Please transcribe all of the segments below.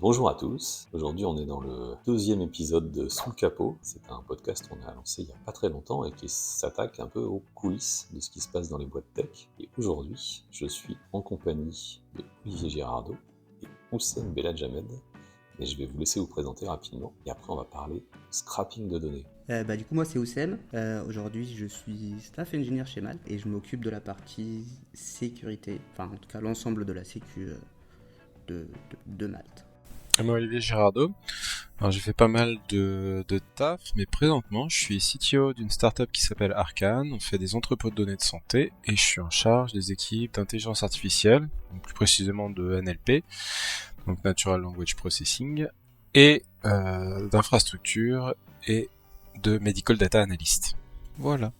Bonjour à tous, aujourd'hui on est dans le deuxième épisode de Sous le capot. C'est un podcast qu'on a lancé il n'y a pas très longtemps et qui s'attaque un peu aux coulisses de ce qui se passe dans les boîtes tech. Et aujourd'hui, je suis en compagnie de Olivier Girardot et Oussem Belhadj Ahmed. Et je vais vous laisser vous présenter rapidement et après on va parler scrapping de données. Du coup, moi, c'est Oussem. Aujourd'hui, je suis staff engineer chez Malte et je m'occupe de la partie sécurité, enfin, en tout cas, l'ensemble de la sécu de Malte. Et moi, Olivier Girardot. Alors, j'ai fait pas mal de taf, mais présentement, je suis CTO d'une startup qui s'appelle Arcane. On fait des entrepôts de données de santé et je suis en charge des équipes d'intelligence artificielle, donc plus précisément de NLP, donc Natural Language Processing, et d'infrastructure et de Medical Data Analyst. Voilà.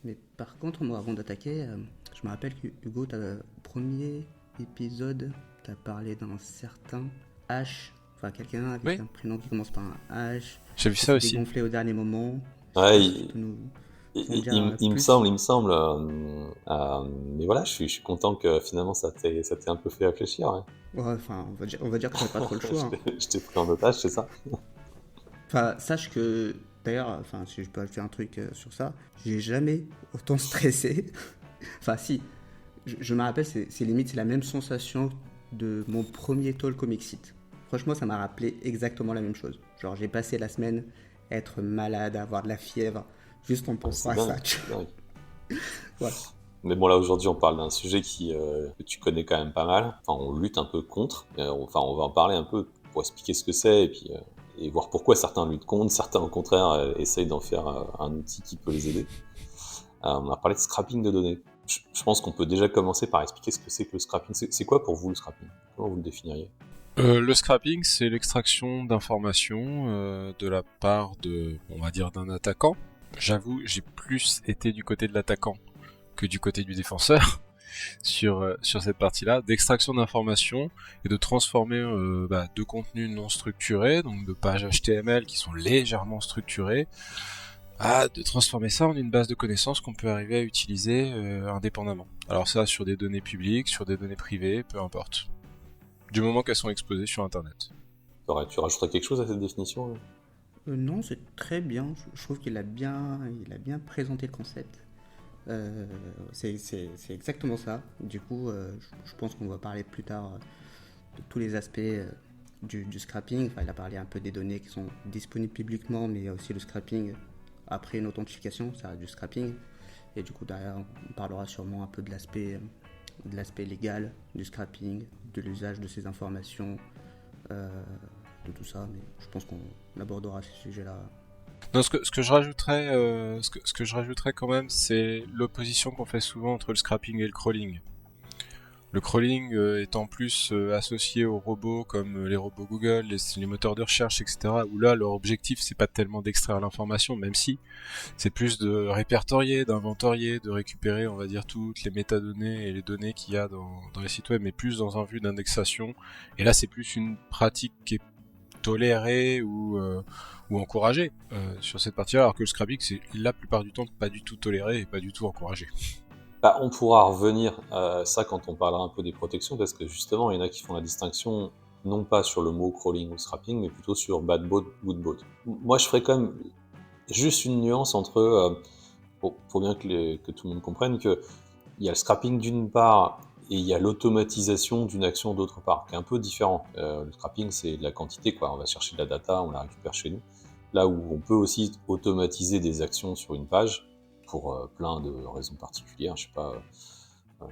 Mais par contre, moi, avant d'attaquer, je me rappelle que Hugo, au premier épisode, tu as parlé d'un certain H, enfin, quelqu'un avec Oui, un prénom qui commence par un H, j'ai vu qui ça s'est aussi. dégonflé au dernier moment. Je sais Ouais, pas si tu peux nous en dire il me plus. semble, mais voilà, je suis content que finalement ça t'ait un peu fait réfléchir. Ouais. Ouais, enfin, on va dire que j'avais pas trop le choix, hein. Je t'ai pris en otage, c'est ça? Enfin, sache que, d'ailleurs, enfin, si je peux ajouter un truc sur ça, j'ai jamais autant stressé. Enfin, si, je me rappelle, c'est limite, c'est la même sensation de mon premier talk au Mexit. Franchement, ça m'a rappelé exactement la même chose. Genre, j'ai passé la semaine à être malade, à avoir de la fièvre, juste en Ah, pensant c'est à dingue, ça, tu c'est dingue. vois. Ouais. Mais bon, là, aujourd'hui, on parle d'un sujet que tu connais quand même pas mal. Enfin, on lutte un peu contre. Enfin, on va en parler un peu pour expliquer ce que c'est et puis et voir pourquoi certains luttent contre, certains, au contraire, essayent d'en faire un outil qui peut les aider. On va parler de scrapping de données. Je pense qu'on peut déjà commencer par expliquer ce que c'est que le scrapping. C'est quoi pour vous le scrapping? Comment vous le définiriez? Le scrapping, c'est l'extraction d'informations de la part on va dire, d'un attaquant. J'avoue, j'ai plus été du côté de l'attaquant que du côté du défenseur sur cette partie-là, d'extraction d'informations et de transformer de contenus non structurés, donc de pages HTML qui sont légèrement structurées, de transformer ça en une base de connaissances qu'on peut arriver à utiliser indépendamment. Alors ça, sur des données publiques, sur des données privées, peu importe. Du moment qu'elles sont exposées sur Internet. Tu rajouterais quelque chose à cette définition? Non, c'est très bien. Je trouve il a bien présenté le concept. C'est exactement ça. Du coup, je pense qu'on va parler plus tard de tous les aspects du scrapping. Enfin, il a parlé un peu des données qui sont disponibles publiquement, mais il y a aussi le scrapping après une authentification, ça reste du scrapping. Et du coup, derrière, on parlera sûrement un peu de l'aspect légal du scrapping, de l'usage de ces informations, euh, de tout ça. Mais je pense qu'on abordera ces sujets-là. Non, ce que je rajouterais, ce que je rajouterais quand même, c'est l'opposition qu'on fait souvent entre le scrapping et le crawling. Le crawling étant plus associé aux robots comme les robots Google, les moteurs de recherche, etc. Où là, leur objectif, c'est pas tellement d'extraire l'information, même si c'est plus de répertorier, d'inventorier, de récupérer, on va dire, toutes les métadonnées et les données qu'il y a dans les sites web, mais plus dans un vue d'indexation. Et là, c'est plus une pratique qui est tolérée ou encouragée sur cette partie-là, alors que le scrapping, c'est la plupart du temps pas du tout toléré et pas du tout encouragé. Bah, on pourra revenir à ça quand on parlera un peu des protections, parce que justement, il y en a qui font la distinction, non pas sur le mot crawling ou scrapping, mais plutôt sur bad bot, good bot. Moi, je ferais quand même juste une nuance entre, pour bien que tout le monde comprenne, qu'il y a le scrapping d'une part, et il y a l'automatisation d'une action d'autre part, qui est un peu différent. Le scrapping, c'est de la quantité, quoi. On va chercher de la data, on la récupère chez nous. Là où on peut aussi automatiser des actions sur une page, pour plein de raisons particulières. Je sais pas, euh,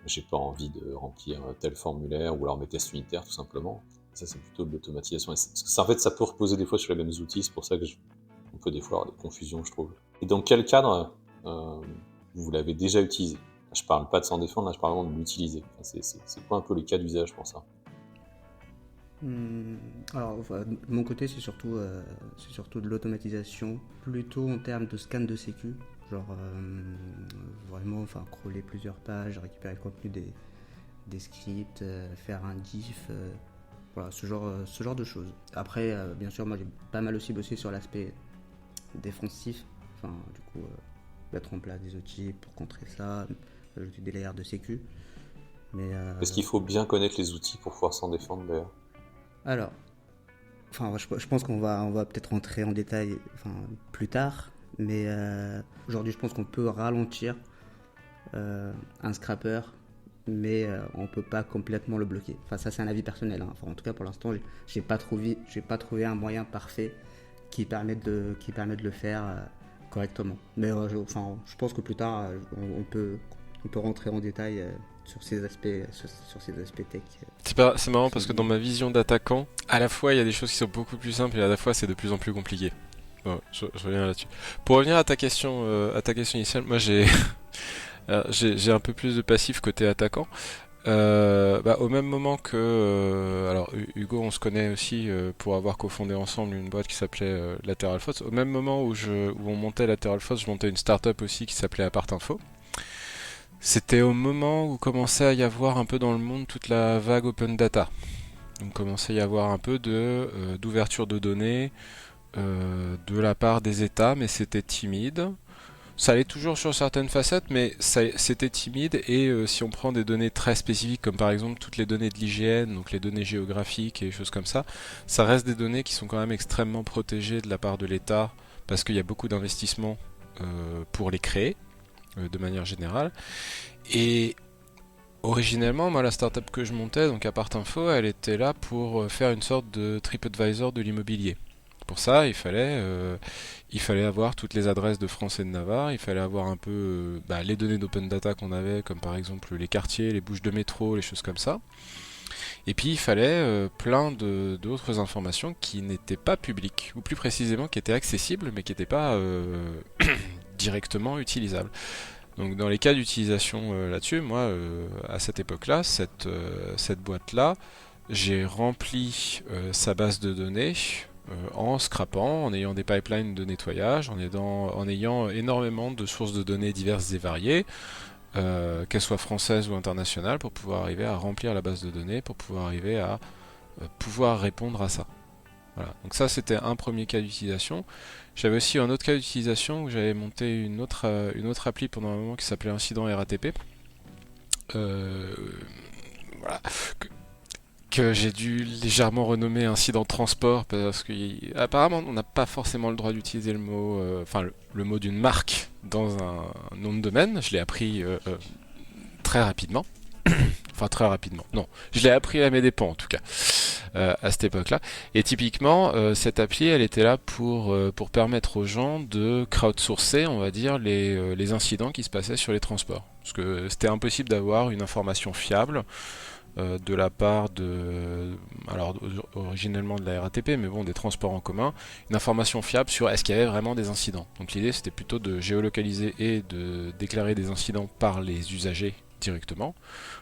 j'ai pas envie de remplir tel formulaire ou alors mes tests unitaires tout simplement. Ça, c'est plutôt de l'automatisation. En fait, ça peut reposer des fois sur les mêmes outils, c'est pour ça que on peut des fois avoir des confusions, je trouve. Et dans quel cadre vous l'avez déjà utilisé? Je parle pas de s'en défendre, là je parle vraiment de l'utiliser. Enfin, c'est quoi un peu les cas d'usage pour ça? Hmm, alors, enfin, de mon côté, c'est surtout de l'automatisation, plutôt en termes de scan de sécu. Genre, vraiment, enfin, crawler plusieurs pages, récupérer le contenu des scripts, faire un diff, voilà, ce genre de choses. Après, bien sûr, moi j'ai pas mal aussi bossé sur l'aspect défensif, enfin, du coup, mettre en place des outils pour contrer ça, ajouter des layers de sécu. Mais Est-ce qu'il faut bien connaître les outils pour pouvoir s'en défendre d'ailleurs? Alors, enfin, je pense qu'on va peut-être rentrer en détail plus tard, mais aujourd'hui, je pense qu'on peut ralentir un scrapper, mais on peut pas complètement le bloquer. Enfin, ça, c'est un avis personnel, hein. Enfin, en tout cas, pour l'instant, j'ai pas trouvé un moyen parfait qui permette de le faire correctement. Mais je pense que plus tard, on peut rentrer en détail sur ces aspects tech. C'est marrant parce que dans ma vision d'attaquant, à la fois il y a des choses qui sont beaucoup plus simples et à la fois c'est de plus en plus compliqué. Bon, je reviens là-dessus. Pour revenir à ta question initiale, moi j'ai un peu plus de passif côté attaquant. Au même moment que alors Hugo, on se connaît aussi pour avoir cofondé ensemble une boîte qui s'appelait Lateral Force. Au même moment où on montait Lateral Force, je montais une startup aussi qui s'appelait Apart Info. C'était au moment où commençait à y avoir un peu dans le monde toute la vague open data. Donc commençait à y avoir un peu d'ouverture de données de la part des États, mais c'était timide. Ça allait toujours sur certaines facettes, mais c'était timide. Et si on prend des données très spécifiques, comme par exemple toutes les données de l'IGN, donc les données géographiques et des choses comme ça reste des données qui sont quand même extrêmement protégées de la part de l'État, parce qu'il y a beaucoup d'investissements pour les créer, de manière générale. Et originellement, moi, la startup que je montais, donc Apart Info, elle était là pour faire une sorte de TripAdvisor de l'immobilier. Pour ça, il fallait avoir toutes les adresses de France et de Navarre, il fallait avoir un peu les données d'open data qu'on avait, comme par exemple les quartiers, les bouches de métro, les choses comme ça. Et puis il fallait plein d'autres informations qui n'étaient pas publiques, ou plus précisément qui étaient accessibles, mais qui n'étaient pas directement utilisables. Donc dans les cas d'utilisation là-dessus, moi, à cette époque-là, cette boîte-là, j'ai rempli sa base de données en scrapant, en ayant des pipelines de nettoyage, en ayant énormément de sources de données diverses et variées, qu'elles soient françaises ou internationales, pour pouvoir arriver à remplir la base de données, pour pouvoir arriver à pouvoir répondre à ça. Voilà. Donc ça, c'était un premier cas d'utilisation. J'avais aussi un autre cas d'utilisation où j'avais monté une autre appli pendant un moment qui s'appelait Incident RATP. Voilà. Que j'ai dû légèrement renommer Incident Transport parce qu'apparemment on n'a pas forcément le droit d'utiliser le mot, le mot d'une marque dans un nom de domaine. Je l'ai appris très rapidement. Enfin très rapidement. Non, je l'ai appris à mes dépens en tout cas. À cette époque-là. Et typiquement, cette appli, elle était là pour permettre aux gens de crowdsourcer, on va dire, les incidents qui se passaient sur les transports. Parce que c'était impossible d'avoir une information fiable de la part alors originellement de la RATP, mais bon, des transports en commun, une information fiable sur est-ce qu'il y avait vraiment des incidents. Donc l'idée, c'était plutôt de géolocaliser et de déclarer des incidents par les usagers directement,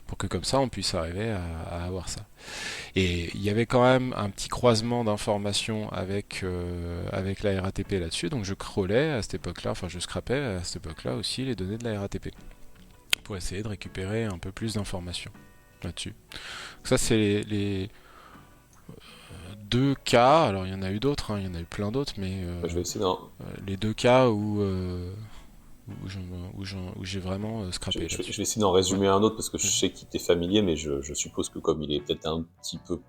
pour que comme ça on puisse arriver à avoir ça. Et il y avait quand même un petit croisement d'informations avec la RATP là-dessus, donc je crawlais à cette époque-là, enfin je scrapais à cette époque-là aussi les données de la RATP pour essayer de récupérer un peu plus d'informations là-dessus. Donc ça c'est les deux cas, alors il y en a eu d'autres, hein, il y en a eu plein d'autres, mais Je vais essayer les deux cas où j'ai vraiment scrappé je là-dessus. vais essayer d'en résumer Ouais. un autre parce que je sais qu'il était familier, mais je suppose que comme il est peut-être un petit peu,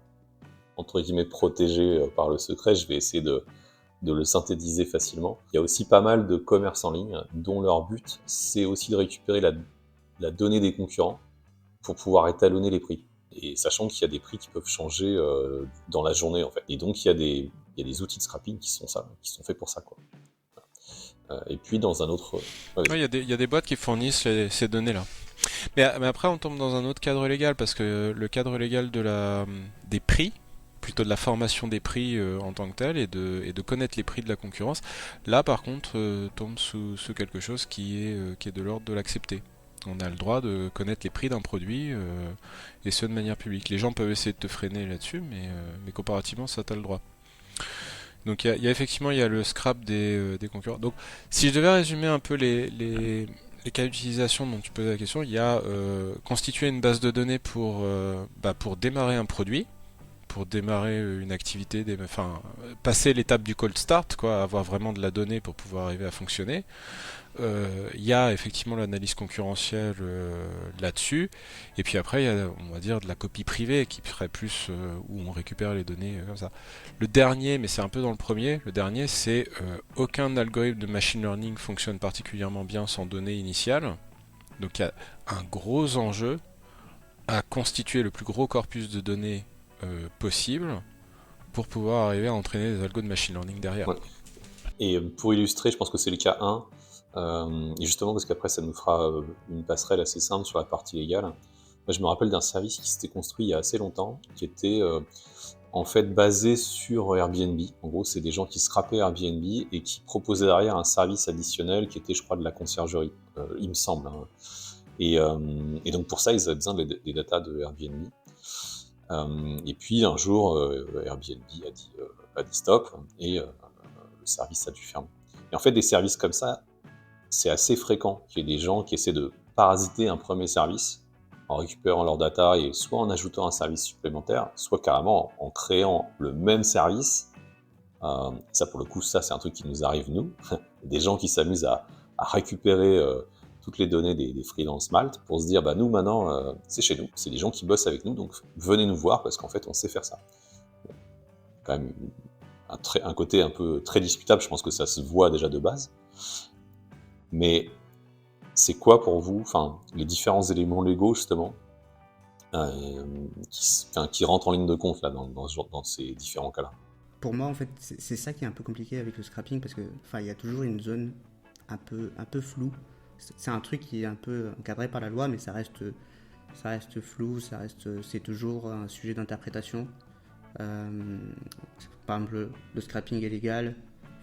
entre guillemets, protégé par le secret, je vais essayer de le synthétiser facilement. Il y a aussi pas mal de commerces en ligne dont leur but, c'est aussi de récupérer la donnée des concurrents pour pouvoir étalonner les prix. Et sachant qu'il y a des prix qui peuvent changer dans la journée, en fait. Et donc, il y a des outils de scrapping qui sont faits pour ça, quoi. Et puis, dans un autre... Ouais, il y a des boîtes qui fournissent ces données-là. Mais après, on tombe dans un autre cadre légal, parce que le cadre légal des prix, plutôt de la formation des prix en tant que tel, et de connaître les prix de la concurrence, là par contre, tombe sous quelque chose qui est de l'ordre de l'accepter. On a le droit de connaître les prix d'un produit, et ce de manière publique. Les gens peuvent essayer de te freiner là-dessus, mais comparativement, ça t'as le droit. Donc il y a effectivement il y a le scrap des concurrents. Donc si je devais résumer un peu les cas d'utilisation dont tu posais la question, il y a constituer une base de données pour démarrer un produit, pour démarrer une activité, passer l'étape du cold start, quoi, avoir vraiment de la donnée pour pouvoir arriver à fonctionner. Il y a effectivement l'analyse concurrentielle là-dessus, et puis après il y a, on va dire, de la copie privée qui serait plus où on récupère les données comme ça. Le dernier, mais c'est un peu dans le premier, le dernier c'est aucun algorithme de machine learning fonctionne particulièrement bien sans données initiales, donc il y a un gros enjeu à constituer le plus gros corpus de données possible pour pouvoir arriver à entraîner des algos de machine learning derrière. Ouais. Et pour illustrer, je pense que c'est le cas 1, et justement parce qu'après ça nous fera une passerelle assez simple sur la partie légale. Moi, je me rappelle d'un service qui s'était construit il y a assez longtemps, qui était en fait basé sur Airbnb. En gros, c'est des gens qui scrapaient Airbnb et qui proposaient derrière un service additionnel qui était, je crois, de la conciergerie, il me semble. Hein. Et donc pour ça, ils avaient besoin des datas de Airbnb. Et puis un jour, Airbnb a dit stop, et le service a dû fermer. Et en fait, des services comme ça, c'est assez fréquent qu'il y ait des gens qui essaient de parasiter un premier service en récupérant leurs data et soit en ajoutant un service supplémentaire, soit carrément en créant le même service. Ça, pour le coup, ça, c'est un truc qui nous arrive, nous. Des gens qui s'amusent à récupérer toutes les données des freelance Malte pour se dire, bah nous, maintenant, c'est chez nous. C'est des gens qui bossent avec nous, donc venez nous voir parce qu'en fait, on sait faire ça. Bon, quand même un côté un peu très discutable, je pense que ça se voit déjà de base. Mais c'est quoi pour vous, les différents éléments légaux justement qui rentrent en ligne de compte là dans ces différents cas-là? Pour moi, en fait, c'est ça qui est un peu compliqué avec le scrapping parce que, il y a toujours une zone un peu floue. C'est un truc qui est un peu encadré par la loi, mais ça reste flou, c'est toujours un sujet d'interprétation. Par exemple, le scrapping est légal,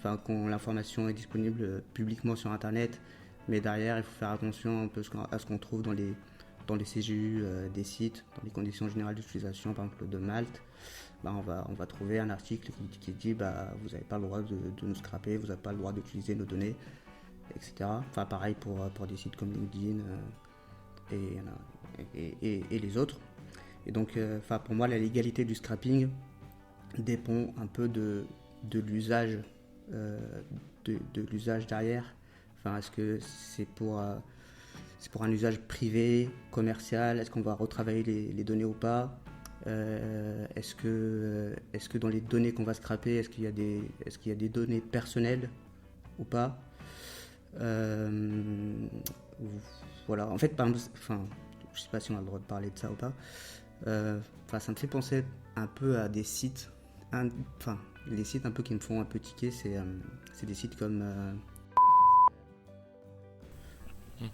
quand l'information est disponible publiquement sur Internet, mais derrière, il faut faire attention un peu à ce qu'on trouve dans les CGU des sites, dans les conditions générales d'utilisation, par exemple de Malte. On va trouver un article qui dit vous n'avez pas le droit de nous scraper, vous n'avez pas le droit d'utiliser nos données, etc. Pareil pour des sites comme LinkedIn et les autres. Et donc, pour moi, la légalité du scrapping dépend un peu de l'usage de l'usage derrière. Est-ce que c'est pour un usage privé, commercial? Est-ce qu'on va retravailler les données ou pas? Est-ce que dans les données qu'on va scraper, est-ce qu'il y a des données personnelles ou pas? Voilà. En fait, je sais pas si on a le droit de parler de ça ou pas. Ça me fait penser un peu à des sites. Les sites un peu qui me font un peu tiquer, c'est des sites comme.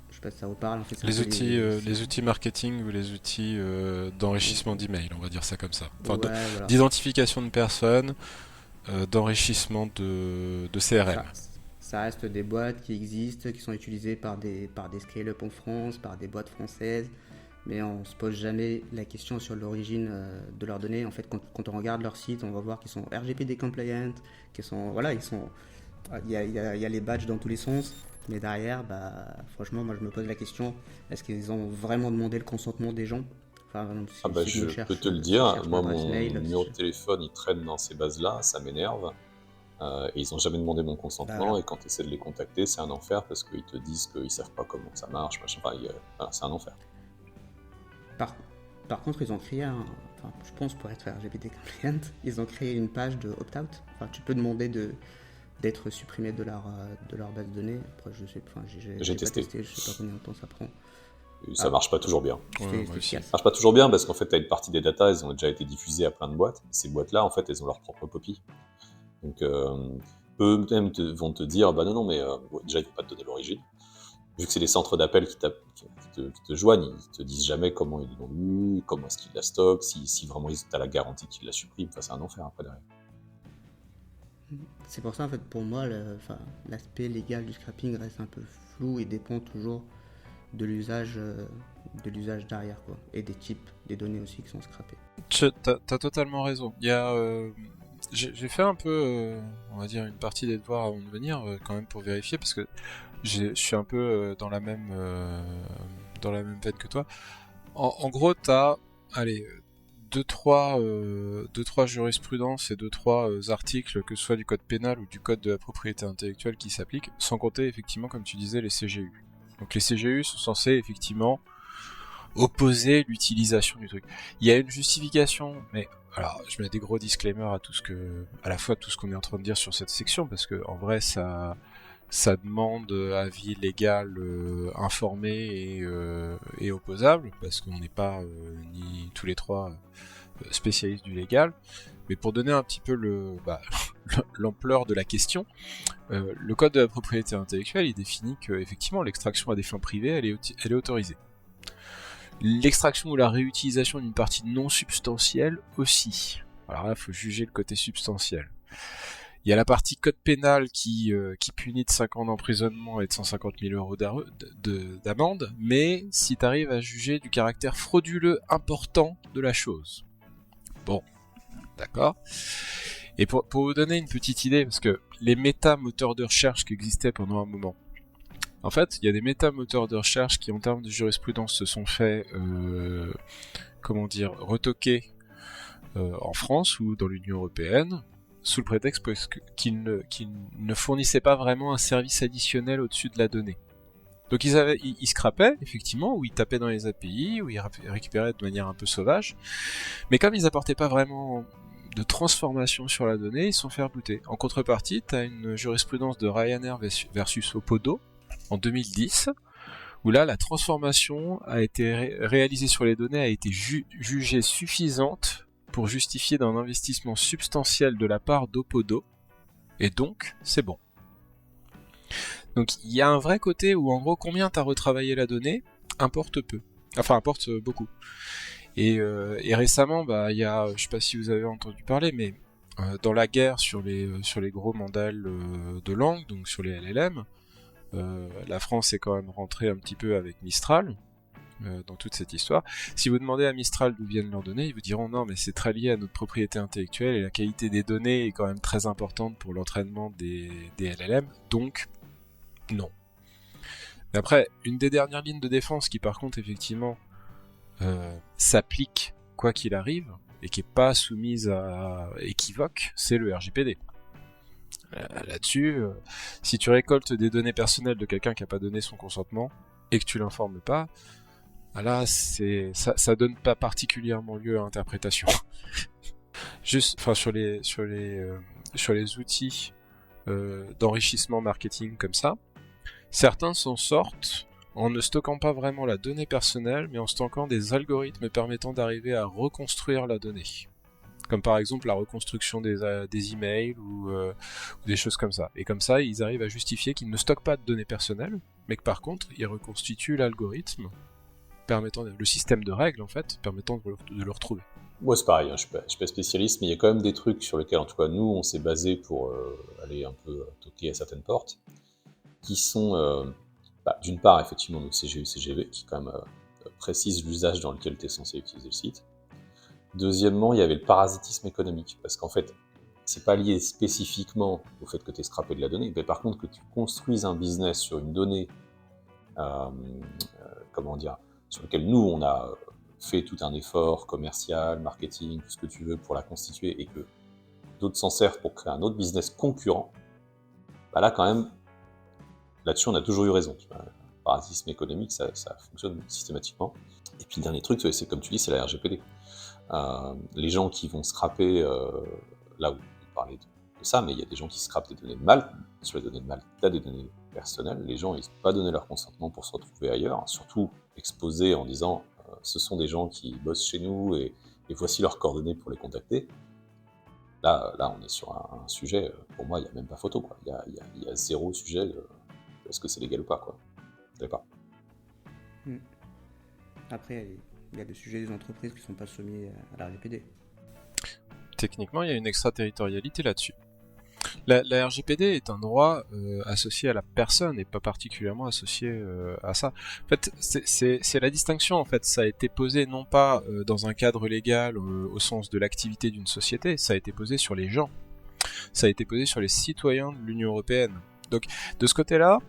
Je sais pas si ça vous parle. En fait, les outils marketing ou les outils d'enrichissement d'email, on va dire ça comme ça. Voilà. D'identification de personnes, d'enrichissement de CRM. Ça reste des boîtes qui existent, qui sont utilisées par des scale-up en France, par des boîtes françaises, mais on se pose jamais la question sur l'origine de leurs données. En fait, quand on regarde leur site, on va voir qu'ils sont RGPD compliant, il y a les badges dans tous les sens. Mais derrière, franchement, moi je me pose la question, est-ce qu'ils ont vraiment demandé le consentement des gens? Je peux te le dire, moi mon numéro de téléphone il traîne dans ces bases-là, ça m'énerve. Et ils n'ont jamais demandé mon consentement, et quand tu essaies de les contacter, c'est un enfer parce qu'ils te disent qu'ils savent pas comment ça marche, machin. C'est un enfer. Par contre, ils ont créé je pense pour être RGPD compliant, ils ont créé une page de opt-out. Tu peux demander d'être supprimé de leur base de données. Après, je sais, j'ai testé. Pas testé, je sais pas combien de temps ça prend. Ça marche pas toujours bien. Ça marche pas toujours bien parce qu'en fait, tu as une partie des datas, elles ont déjà été diffusées à plein de boîtes. Ces boîtes-là, en fait, elles ont leur propre copie. Donc, eux-mêmes vont te dire, non, mais déjà, ils ne vont pas te donner l'origine. Vu que c'est des centres d'appel qui te joignent, ils te disent jamais comment ils l'ont eu, comment est-ce qu'ils la stockent, si vraiment tu as la garantie qu'ils la suppriment. C'est un enfer après derrière. C'est pour ça, en fait, pour moi, l'aspect légal du scrapping reste un peu flou et dépend toujours de l'usage derrière, quoi, et des types des données aussi qui sont scrappées. T'as totalement raison. Il y a, j'ai fait un peu, on va dire, une partie des devoirs avant de venir, quand même pour vérifier, parce que je suis un peu dans la même veine que toi. En gros, t'as, deux, trois jurisprudences et deux, trois articles, que ce soit du code pénal ou du code de la propriété intellectuelle qui s'appliquent, sans compter effectivement, comme tu disais, les CGU. Donc les CGU sont censés effectivement opposer l'utilisation du truc. Il y a une justification, mais alors je mets des gros disclaimers à la fois tout ce qu'on est en train de dire sur cette section, parce que en vrai ça demande avis légal informé et opposable, parce qu'on n'est pas ni tous les trois spécialistes du légal. Mais pour donner un petit peu l'ampleur de la question, le code de la propriété intellectuelle, il définit que effectivement l'extraction à des fins privées, elle est autorisée. L'extraction ou la réutilisation d'une partie non substantielle aussi. Alors là, il faut juger le côté substantiel. Il y a la partie code pénal qui punit de 5 ans d'emprisonnement et de 150 000 euros d'amende, mais si tu arrives à juger du caractère frauduleux important de la chose. Bon, d'accord. Et pour vous donner une petite idée, parce que les méta-moteurs de recherche qui existaient pendant un moment, en fait, il y a des méta-moteurs de recherche qui, en termes de jurisprudence, se sont fait, retoquer en France ou dans l'Union européenne, sous le prétexte qu'ils ne fournissaient pas vraiment un service additionnel au-dessus de la donnée. Donc ils scrapaient, effectivement, ou ils tapaient dans les API, ou ils récupéraient de manière un peu sauvage, mais comme ils n'apportaient pas vraiment de transformation sur la donnée, ils se sont fait rebooter. En contrepartie, tu as une jurisprudence de Ryanair versus Opodo, en 2010, où là, la transformation a été réalisée sur les données, a été jugée suffisante pour justifier d'un investissement substantiel de la part d'Opodo, et donc, c'est bon. Donc, il y a un vrai côté où, en gros, combien t'as retravaillé la donnée, importe peu. Enfin, importe beaucoup. Et récemment, il y a, je sais pas si vous avez entendu parler, mais dans la guerre sur les gros mandales de langue, donc sur les LLM, la France est quand même rentrée un petit peu avec Mistral dans toute cette histoire. Si vous demandez à Mistral d'où viennent leurs données, ils vous diront non, mais c'est très lié à notre propriété intellectuelle et la qualité des données est quand même très importante pour l'entraînement des LLM, donc non. Mais après, une des dernières lignes de défense qui par contre effectivement s'applique quoi qu'il arrive et qui est pas soumise à équivoque, c'est le RGPD. Là-dessus, si tu récoltes des données personnelles de quelqu'un qui n'a pas donné son consentement et que tu l'informes pas, là, ça donne pas particulièrement lieu à interprétation. Juste, enfin sur les outils d'enrichissement marketing comme ça, certains s'en sortent en ne stockant pas vraiment la donnée personnelle, mais en stockant des algorithmes permettant d'arriver à reconstruire la donnée. Comme par exemple la reconstruction des emails ou des choses comme ça. Et comme ça, ils arrivent à justifier qu'ils ne stockent pas de données personnelles, mais que par contre, ils reconstituent l'algorithme, le système de règles en fait, permettant de le retrouver. Moi c'est pareil, hein, je suis pas spécialiste, mais il y a quand même des trucs sur lesquels, en tout cas nous, on s'est basé pour aller un peu toquer à certaines portes, qui sont, d'une part effectivement nos CGU, CGV, qui quand même précisent l'usage dans lequel tu es censé utiliser le site. Deuxièmement, il y avait le parasitisme économique, parce qu'en fait, c'est pas lié spécifiquement au fait que tu aies scrappé de la donnée, mais par contre que tu construises un business sur une donnée, sur laquelle nous, on a fait tout un effort commercial, marketing, tout ce que tu veux pour la constituer, et que d'autres s'en servent pour créer un autre business concurrent, là quand même, là-dessus on a toujours eu raison. Tu vois. Le parasitisme économique, ça fonctionne systématiquement. Et puis le dernier truc, c'est comme tu dis, c'est la RGPD. Les gens qui vont scraper, là où on parlait de ça, mais il y a des gens qui scrapent des données de mal. Sur les données de mal, tu as des données personnelles. Les gens, ils n'ont pas donné leur consentement pour se retrouver ailleurs, surtout exposés en disant ce sont des gens qui bossent chez nous et voici leurs coordonnées pour les contacter. Là on est sur un sujet, pour moi, il n'y a même pas photo, quoi. Il y a zéro sujet de est-ce que c'est légal ou pas, quoi. Je sais pas. Après, il y a le sujet des entreprises qui ne sont pas soumises à la RGPD. Techniquement, il y a une extraterritorialité là-dessus. La RGPD est un droit associé à la personne et pas particulièrement associé à ça. En fait, c'est la distinction. En fait, ça a été posé non pas dans un cadre légal au sens de l'activité d'une société, ça a été posé sur les gens. Ça a été posé sur les citoyens de l'Union européenne. Donc, de ce côté-là,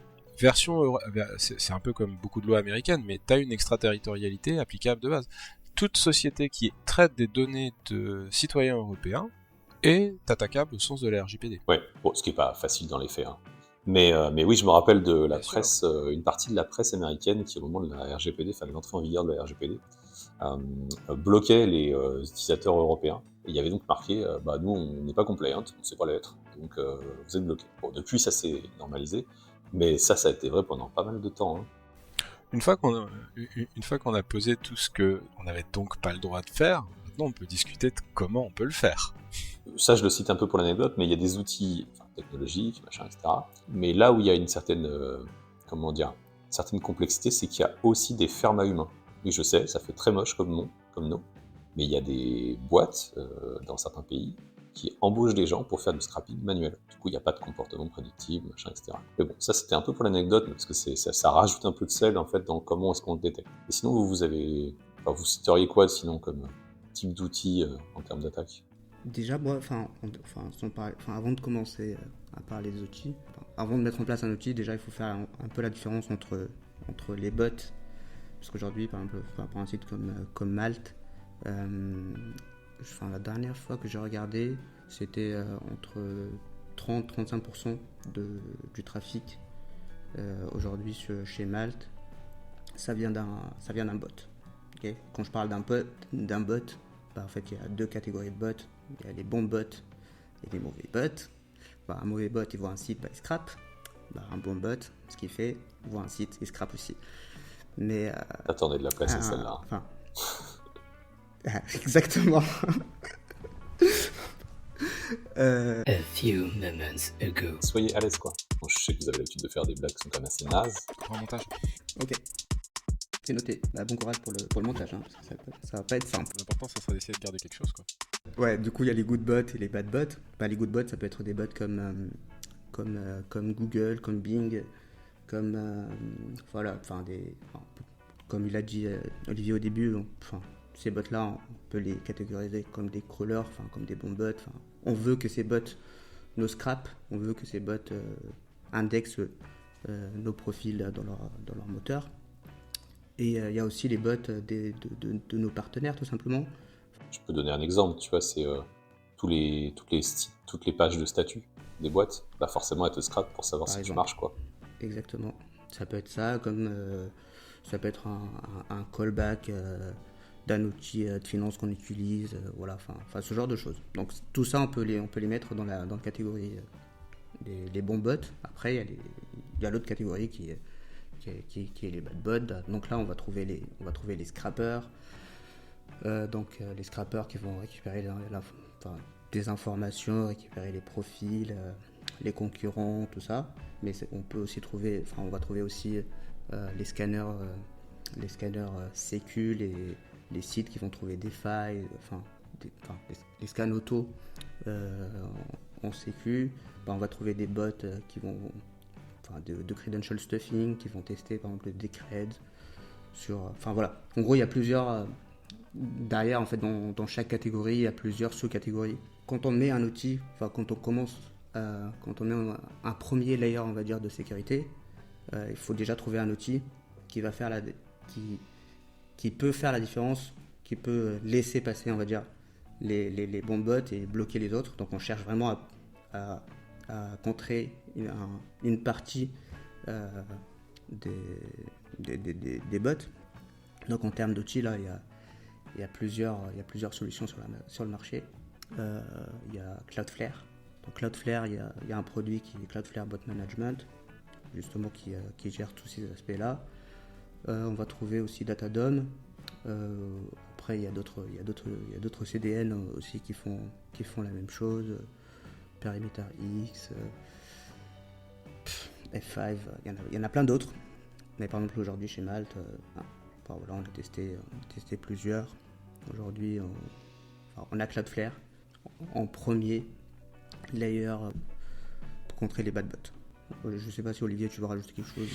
c'est un peu comme beaucoup de lois américaines, mais t'as une extraterritorialité applicable de base. toute société qui traite des données de citoyens européens est attaquable au sens de la RGPD. Ouais, bon, ce qui est pas facile dans les faits, hein. Mais oui, je me rappelle de la Bien sûr. presse, une partie de la presse américaine qui, au moment de la RGPD, enfin de l'entrée en vigueur de la RGPD, bloquait les utilisateurs européens. Et il y avait donc marqué, nous, on n'est pas compliant, on ne sait pas l'être, donc vous êtes bloqués. Bon, depuis, ça s'est normalisé, mais ça a été vrai pendant pas mal de temps, hein. Une fois qu'on a posé tout ce que on n'avait donc pas le droit de faire, maintenant on peut discuter de comment on peut le faire. Ça, je le cite un peu pour l'anecdote, mais il y a des outils technologiques, machin, etc. Mais là où il y a une certaine, certaine complexité, c'est qu'il y a aussi des fermes à humains. Oui, je sais, ça fait très moche comme nom, comme nom, mais il y a des boîtes dans certains pays qui embauchent des gens pour faire du scrapping manuel. Du coup, il n'y a pas de comportement prédictible, machin, etc. Mais bon, ça c'était un peu pour l'anecdote, parce que ça rajoute un peu de sel en fait dans comment est-ce qu'on le détecte. Et sinon, vous citeriez quoi sinon comme type d'outil en termes d'attaque? Déjà, moi, avant de commencer à parler des outils, avant de mettre en place un outil, déjà il faut faire un peu la différence entre les bots, parce qu'aujourd'hui, par exemple, pour un site comme Malte, la dernière fois que j'ai regardé, c'était entre 30-35% du trafic aujourd'hui chez Malte, ça vient d'un bot. Okay. Quand je parle d'un bot, en fait, il y a deux catégories de bots. Il y a les bons bots et les mauvais bots. Un mauvais bot, il voit un site, il scrape. Un bon bot, ce qu'il fait, il voit un site, il scrape aussi. Mais attendez de la placer celle-là. Exactement. A few moments ago. Soyez à l'aise, quoi. Bon, je sais que vous avez l'habitude de faire des blagues qui sont quand même assez nazes. Grand montage. Ok. C'est noté. Bon courage pour le montage, hein, parce que ça va pas être simple. L'important, ça sera d'essayer de garder quelque chose, quoi. Ouais, du coup, il y a les good bots et les bad bots. Les good bots, ça peut être des bots comme Google, comme Bing, comme comme il a dit Olivier au début. Ces bots-là, on peut les catégoriser comme des crawlers, comme des bons bots. On veut que ces bots nos scrap, on veut que ces bots indexent nos profils dans leur moteur. Et il y a aussi les bots de nos partenaires, tout simplement. Je peux donner un exemple, tu vois, c'est toutes les sites, toutes les pages de statut des boîtes, forcément elles te scrapent pour savoir si tu marches, quoi. Exactement. Ça peut être ça, comme ça peut être un callback d'un outil de finance qu'on utilise, ce genre de choses. Donc tout ça, on peut les mettre dans la catégorie des bons bots. Après, il y a l'autre catégorie qui est les bad bots. Donc là, on va trouver les scrappers. Les scrappers qui vont récupérer des informations, récupérer les profils, les concurrents, tout ça. Mais on peut aussi trouver, on va trouver aussi les scanners sécu, les sites qui vont trouver des failles, les scans auto en sécu. On va trouver des bots qui vont de credential stuffing, qui vont tester par exemple des creds sur. En gros, il y a plusieurs. Derrière, en fait, dans chaque catégorie, il y a plusieurs sous-catégories. Quand on met un outil, quand on met un premier layer, on va dire, de sécurité, il faut déjà trouver un outil qui va faire qui peut faire la différence, qui peut laisser passer, on va dire, les bons bots et bloquer les autres. Donc, on cherche vraiment à contrer une partie des bots. Donc, en termes d'outils, là, il y a plusieurs solutions sur le marché. Il y a Cloudflare. Donc Cloudflare, il y a un produit qui est Cloudflare Bot Management, justement qui gère tous ces aspects-là. On va trouver aussi Datadom. Après, il y a d'autres CDN aussi qui font la même chose. Perimeter X, F5, il y en a plein d'autres. Mais par exemple, aujourd'hui chez Malte, on a testé plusieurs. Aujourd'hui, on a Cloudflare en premier layer pour contrer les bad bots. Je sais pas si Olivier, tu veux rajouter quelque chose.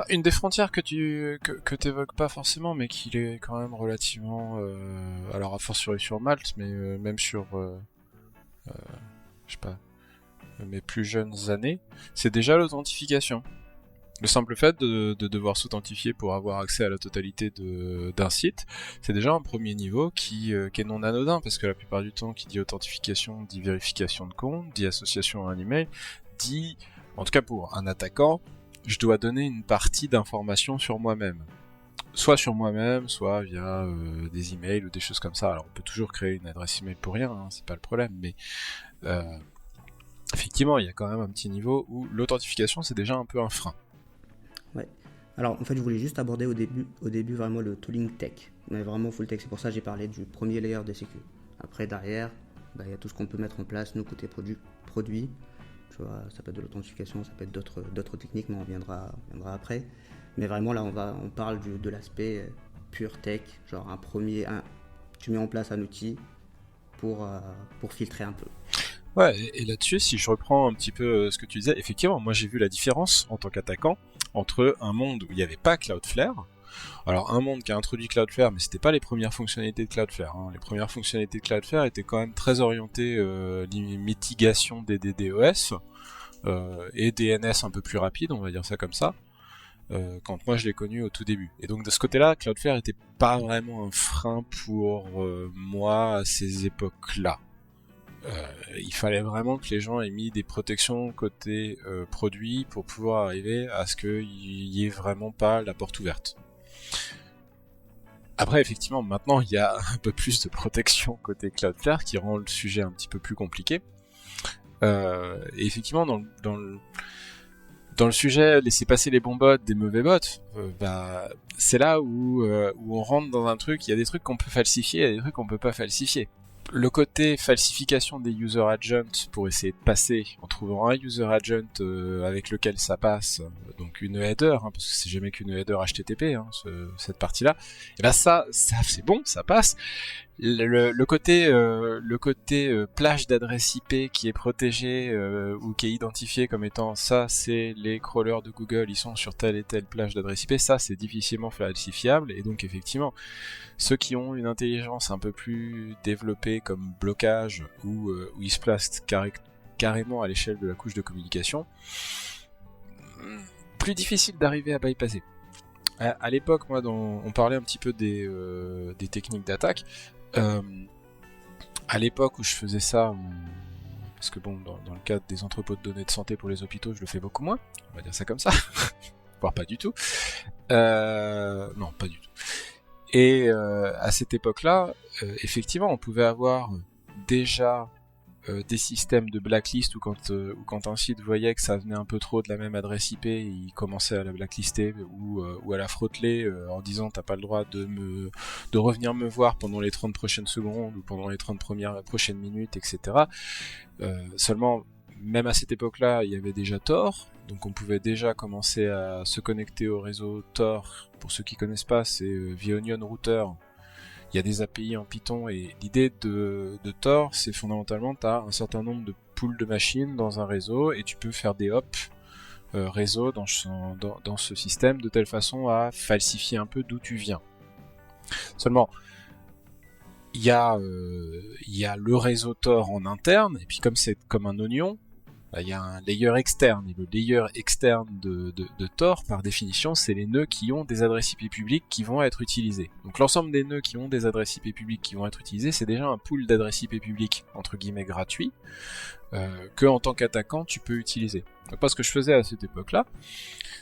Une des frontières que tu évoques pas forcément, mais qui est quand même relativement, alors à fortiori sur Malte, mais même sur, je sais pas, mes plus jeunes années, c'est déjà l'authentification. Le simple fait de devoir s'authentifier pour avoir accès à la totalité d'un site, c'est déjà un premier niveau qui est non anodin, parce que la plupart du temps, qui dit authentification, dit vérification de compte, dit association à un email, dit, en tout cas pour un attaquant, je dois donner une partie d'informations sur moi-même. Soit sur moi-même, soit via des emails ou des choses comme ça. Alors on peut toujours créer une adresse email pour rien, hein, c'est pas le problème, mais effectivement, il y a quand même un petit niveau où l'authentification, c'est déjà un peu un frein. Ouais. Alors en fait je voulais juste aborder au début vraiment le tooling tech, mais vraiment full tech, c'est pour ça que j'ai parlé du premier layer de sécu. Après derrière, il y a tout ce qu'on peut mettre en place, nous côté produit. Tu vois, ça peut être de l'authentification, ça peut être d'autres techniques, mais on viendra après. Mais vraiment là on parle de l'aspect pure tech, genre tu mets en place un outil pour filtrer un peu. Ouais, et là-dessus, si je reprends un petit peu ce que tu disais, effectivement, moi j'ai vu la différence en tant qu'attaquant entre un monde où il n'y avait pas Cloudflare. Alors un monde qui a introduit Cloudflare, mais c'était pas les premières fonctionnalités de Cloudflare. Hein. Les premières fonctionnalités de Cloudflare étaient quand même très orientées mitigation des DDoS et DNS un peu plus rapide, on va dire ça comme ça. Quand moi je l'ai connu au tout début. Et donc de ce côté-là, Cloudflare était pas vraiment un frein pour moi à ces époques-là. Il fallait vraiment que les gens aient mis des protections côté produit pour pouvoir arriver à ce qu'il y ait vraiment pas la porte ouverte. Après, effectivement, maintenant, il y a un peu plus de protection côté Cloudflare qui rend le sujet un petit peu plus compliqué. Et effectivement, dans le sujet, laisser passer les bons bots des mauvais bots, c'est là où on rentre dans un truc, il y a des trucs qu'on peut falsifier, il y a des trucs qu'on peut pas falsifier. Le côté falsification des user agents pour essayer de passer en trouvant un user agent avec lequel ça passe, donc une header, hein, parce que c'est jamais qu'une header HTTP, hein, cette partie-là, et ben ça c'est bon, ça passe. Le côté plage d'adresse IP qui est protégé ou qui est identifié comme étant ça, c'est les crawlers de Google, ils sont sur telle et telle plage d'adresse IP, ça c'est difficilement falsifiable, et donc effectivement ceux qui ont une intelligence un peu plus développée comme blocage où ils se placent carrément à l'échelle de la couche de communication, plus difficile d'arriver à bypasser. À l'époque, moi, on parlait un petit peu des techniques d'attaque. À l'époque où je faisais ça, parce que bon, dans le cadre des entrepôts de données de santé pour les hôpitaux, je le fais beaucoup moins, on va dire ça comme ça, voire pas du tout. Non, pas du tout. Et à cette époque-là, effectivement, on pouvait avoir déjà des systèmes de blacklist où quand un site voyait que ça venait un peu trop de la même adresse IP, il commençait à la blacklister ou à la frotter en disant t'as pas le droit de revenir me voir pendant les 30 prochaines secondes ou pendant les 30 prochaines minutes, etc. Seulement, même à cette époque-là, il y avait déjà Tor, donc on pouvait déjà commencer à se connecter au réseau Tor. Pour ceux qui connaissent pas, c'est via Onion Router. Il y a des API en Python et l'idée de Tor, c'est fondamentalement tu as un certain nombre de pools de machines dans un réseau et tu peux faire des hops réseau dans ce système de telle façon à falsifier un peu d'où tu viens. Seulement, il y a le réseau Tor en interne et puis comme c'est comme un oignon, il y a un layer externe, et le layer externe de Tor, par définition, c'est les nœuds qui ont des adresses IP publiques qui vont être utilisées. Donc l'ensemble des nœuds qui ont des adresses IP publiques qui vont être utilisées, c'est déjà un pool d'adresses IP publiques, entre guillemets, gratuit, que en tant qu'attaquant, tu peux utiliser. Donc moi, ce que je faisais à cette époque-là,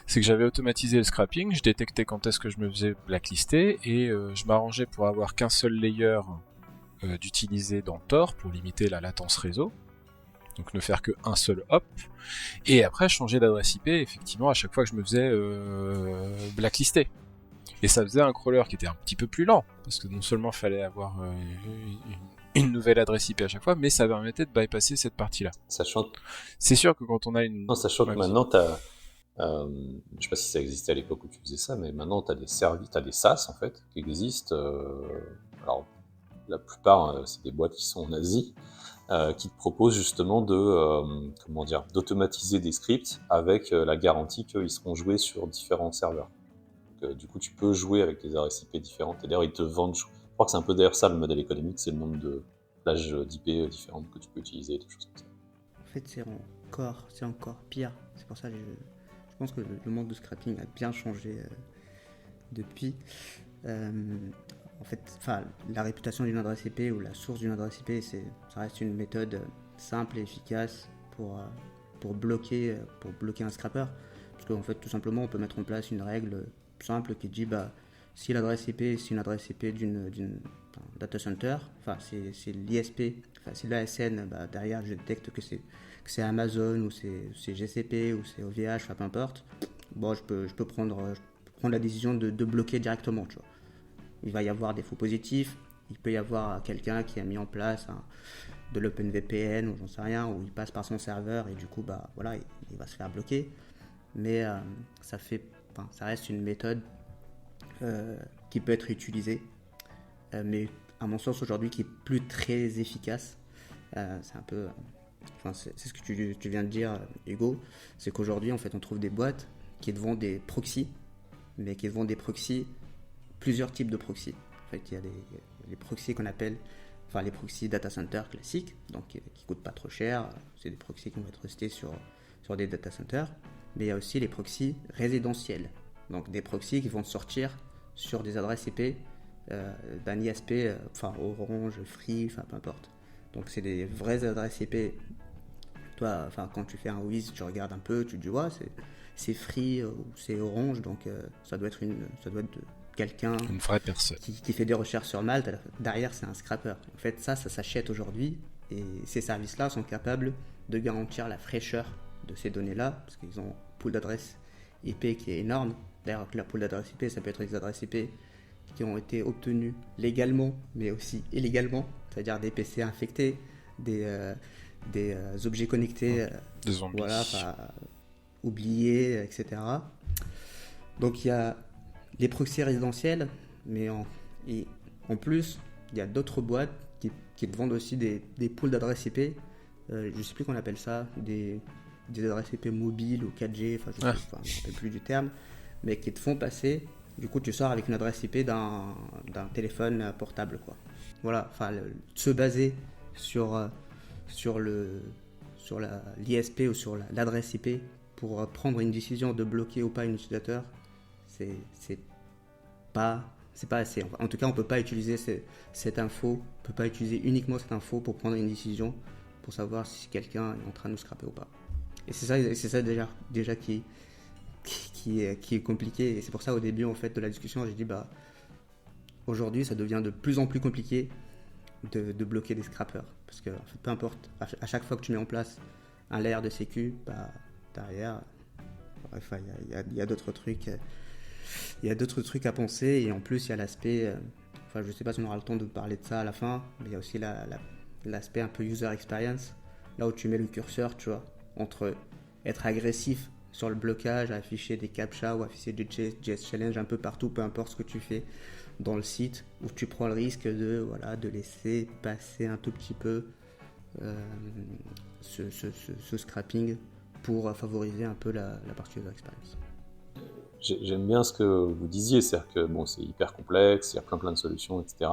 c'est que j'avais automatisé le scrapping, je détectais quand est-ce que je me faisais blacklister, et je m'arrangeais pour avoir qu'un seul layer d'utiliser dans Tor, pour limiter la latence réseau. Donc ne faire que un seul hop, et après changer d'adresse IP, effectivement, à chaque fois que je me faisais blacklister. Et ça faisait un crawler qui était un petit peu plus lent, parce que non seulement il fallait avoir une nouvelle adresse IP à chaque fois, mais ça permettait de bypasser cette partie-là. Sachant C'est sûr que quand on a une... Non, sachant que maintenant, t'as... je sais pas si ça existait à l'époque où tu faisais ça, mais maintenant, t'as des services, t'as des SaaS, en fait, qui existent. Alors, la plupart, c'est des boîtes qui sont en Asie, qui te proposent justement d'automatiser des scripts avec la garantie qu'ils seront joués sur différents serveurs. Donc, du coup, tu peux jouer avec des adresses IP différentes. Et d'ailleurs, ils te vendent... Je crois que c'est un peu d'ailleurs ça le modèle économique, c'est le nombre de plages d'IP différentes que tu peux utiliser, des choses comme ça. En fait, c'est encore pire. C'est pour ça que Je pense que le monde du scrapping a bien changé depuis. En fait, la réputation d'une adresse IP ou la source d'une adresse IP, ça reste une méthode simple et efficace pour bloquer un scrapper. Parce qu'en fait, tout simplement, on peut mettre en place une règle simple qui dit si l'adresse IP c'est une adresse IP d'un data center, c'est l'ISP, c'est l'ASN, derrière je détecte que c'est Amazon ou c'est GCP ou c'est OVH, peu importe. Bon, je peux prendre la décision de bloquer directement, tu vois. Il va y avoir des faux positifs, il peut y avoir quelqu'un qui a mis en place de l'OpenVPN ou j'en sais rien, où il passe par son serveur et du coup il va se faire bloquer. Mais ça reste une méthode qui peut être utilisée, mais à mon sens aujourd'hui qui est plus très efficace. C'est un peu, c'est ce que tu viens de dire, Hugo, c'est qu'aujourd'hui en fait on trouve des boîtes qui te vendent des proxys, mais qui te vendent des proxys, plusieurs types de proxys. En fait, il y a les proxys qu'on appelle les proxys data center classiques, donc qui coûtent pas trop cher. C'est des proxys qui vont être restés sur des data centers. Mais il y a aussi les proxys résidentiels, donc des proxys qui vont sortir sur des adresses IP d'un ISP, Orange, Free, peu importe. Donc c'est des vraies adresses IP. Toi, quand tu fais un Wiz, tu regardes un peu, tu te dis c'est Free ou c'est Orange, donc ça doit être quelqu'un, une vraie personne qui fait des recherches sur Malte. Derrière, c'est un scrapper. En fait, ça s'achète aujourd'hui, et ces services-là sont capables de garantir la fraîcheur de ces données-là, parce qu'ils ont un pool d'adresses IP qui est énorme. D'ailleurs, la pool d'adresses IP, ça peut être des adresses IP qui ont été obtenues légalement, mais aussi illégalement, c'est-à-dire des PC infectés, des objets connectés, des zombies, oubliés, etc. Donc il y a les proxys résidentiels, mais en plus, il y a d'autres boîtes qui te vendent aussi des pools d'adresses IP. Je ne sais plus qu'on appelle ça, des adresses IP mobiles ou 4G, je ne me rappelle plus du terme, mais qui te font passer. Du coup, tu sors avec une adresse IP d'un téléphone portable, quoi. Voilà, se baser sur l'ISP ou sur l'adresse IP pour prendre une décision de bloquer ou pas un utilisateur, c'est pas assez. En tout cas, on peut pas utiliser cette info, on peut pas utiliser uniquement cette info pour prendre une décision, pour savoir si quelqu'un est en train de nous scraper ou pas. Et c'est ça déjà qui est compliqué. Et c'est pour ça, au début en fait de la discussion, j'ai dit aujourd'hui ça devient de plus en plus compliqué de bloquer des scrappers, parce que en fait, peu importe, à chaque fois que tu mets en place un layer de sécu, derrière il y a d'autres trucs. Il y a d'autres trucs à penser, et en plus il y a l'aspect, je sais pas si on aura le temps de parler de ça à la fin, mais il y a aussi l'aspect un peu user experience, là où tu mets le curseur, tu vois, entre être agressif sur le blocage, afficher des captcha ou afficher des JS challenge un peu partout, peu importe ce que tu fais dans le site, où tu prends le risque de laisser passer un tout petit peu ce scrapping pour favoriser un peu la partie user experience. J'aime bien ce que vous disiez, c'est-à-dire que c'est hyper complexe, il y a plein de solutions, etc.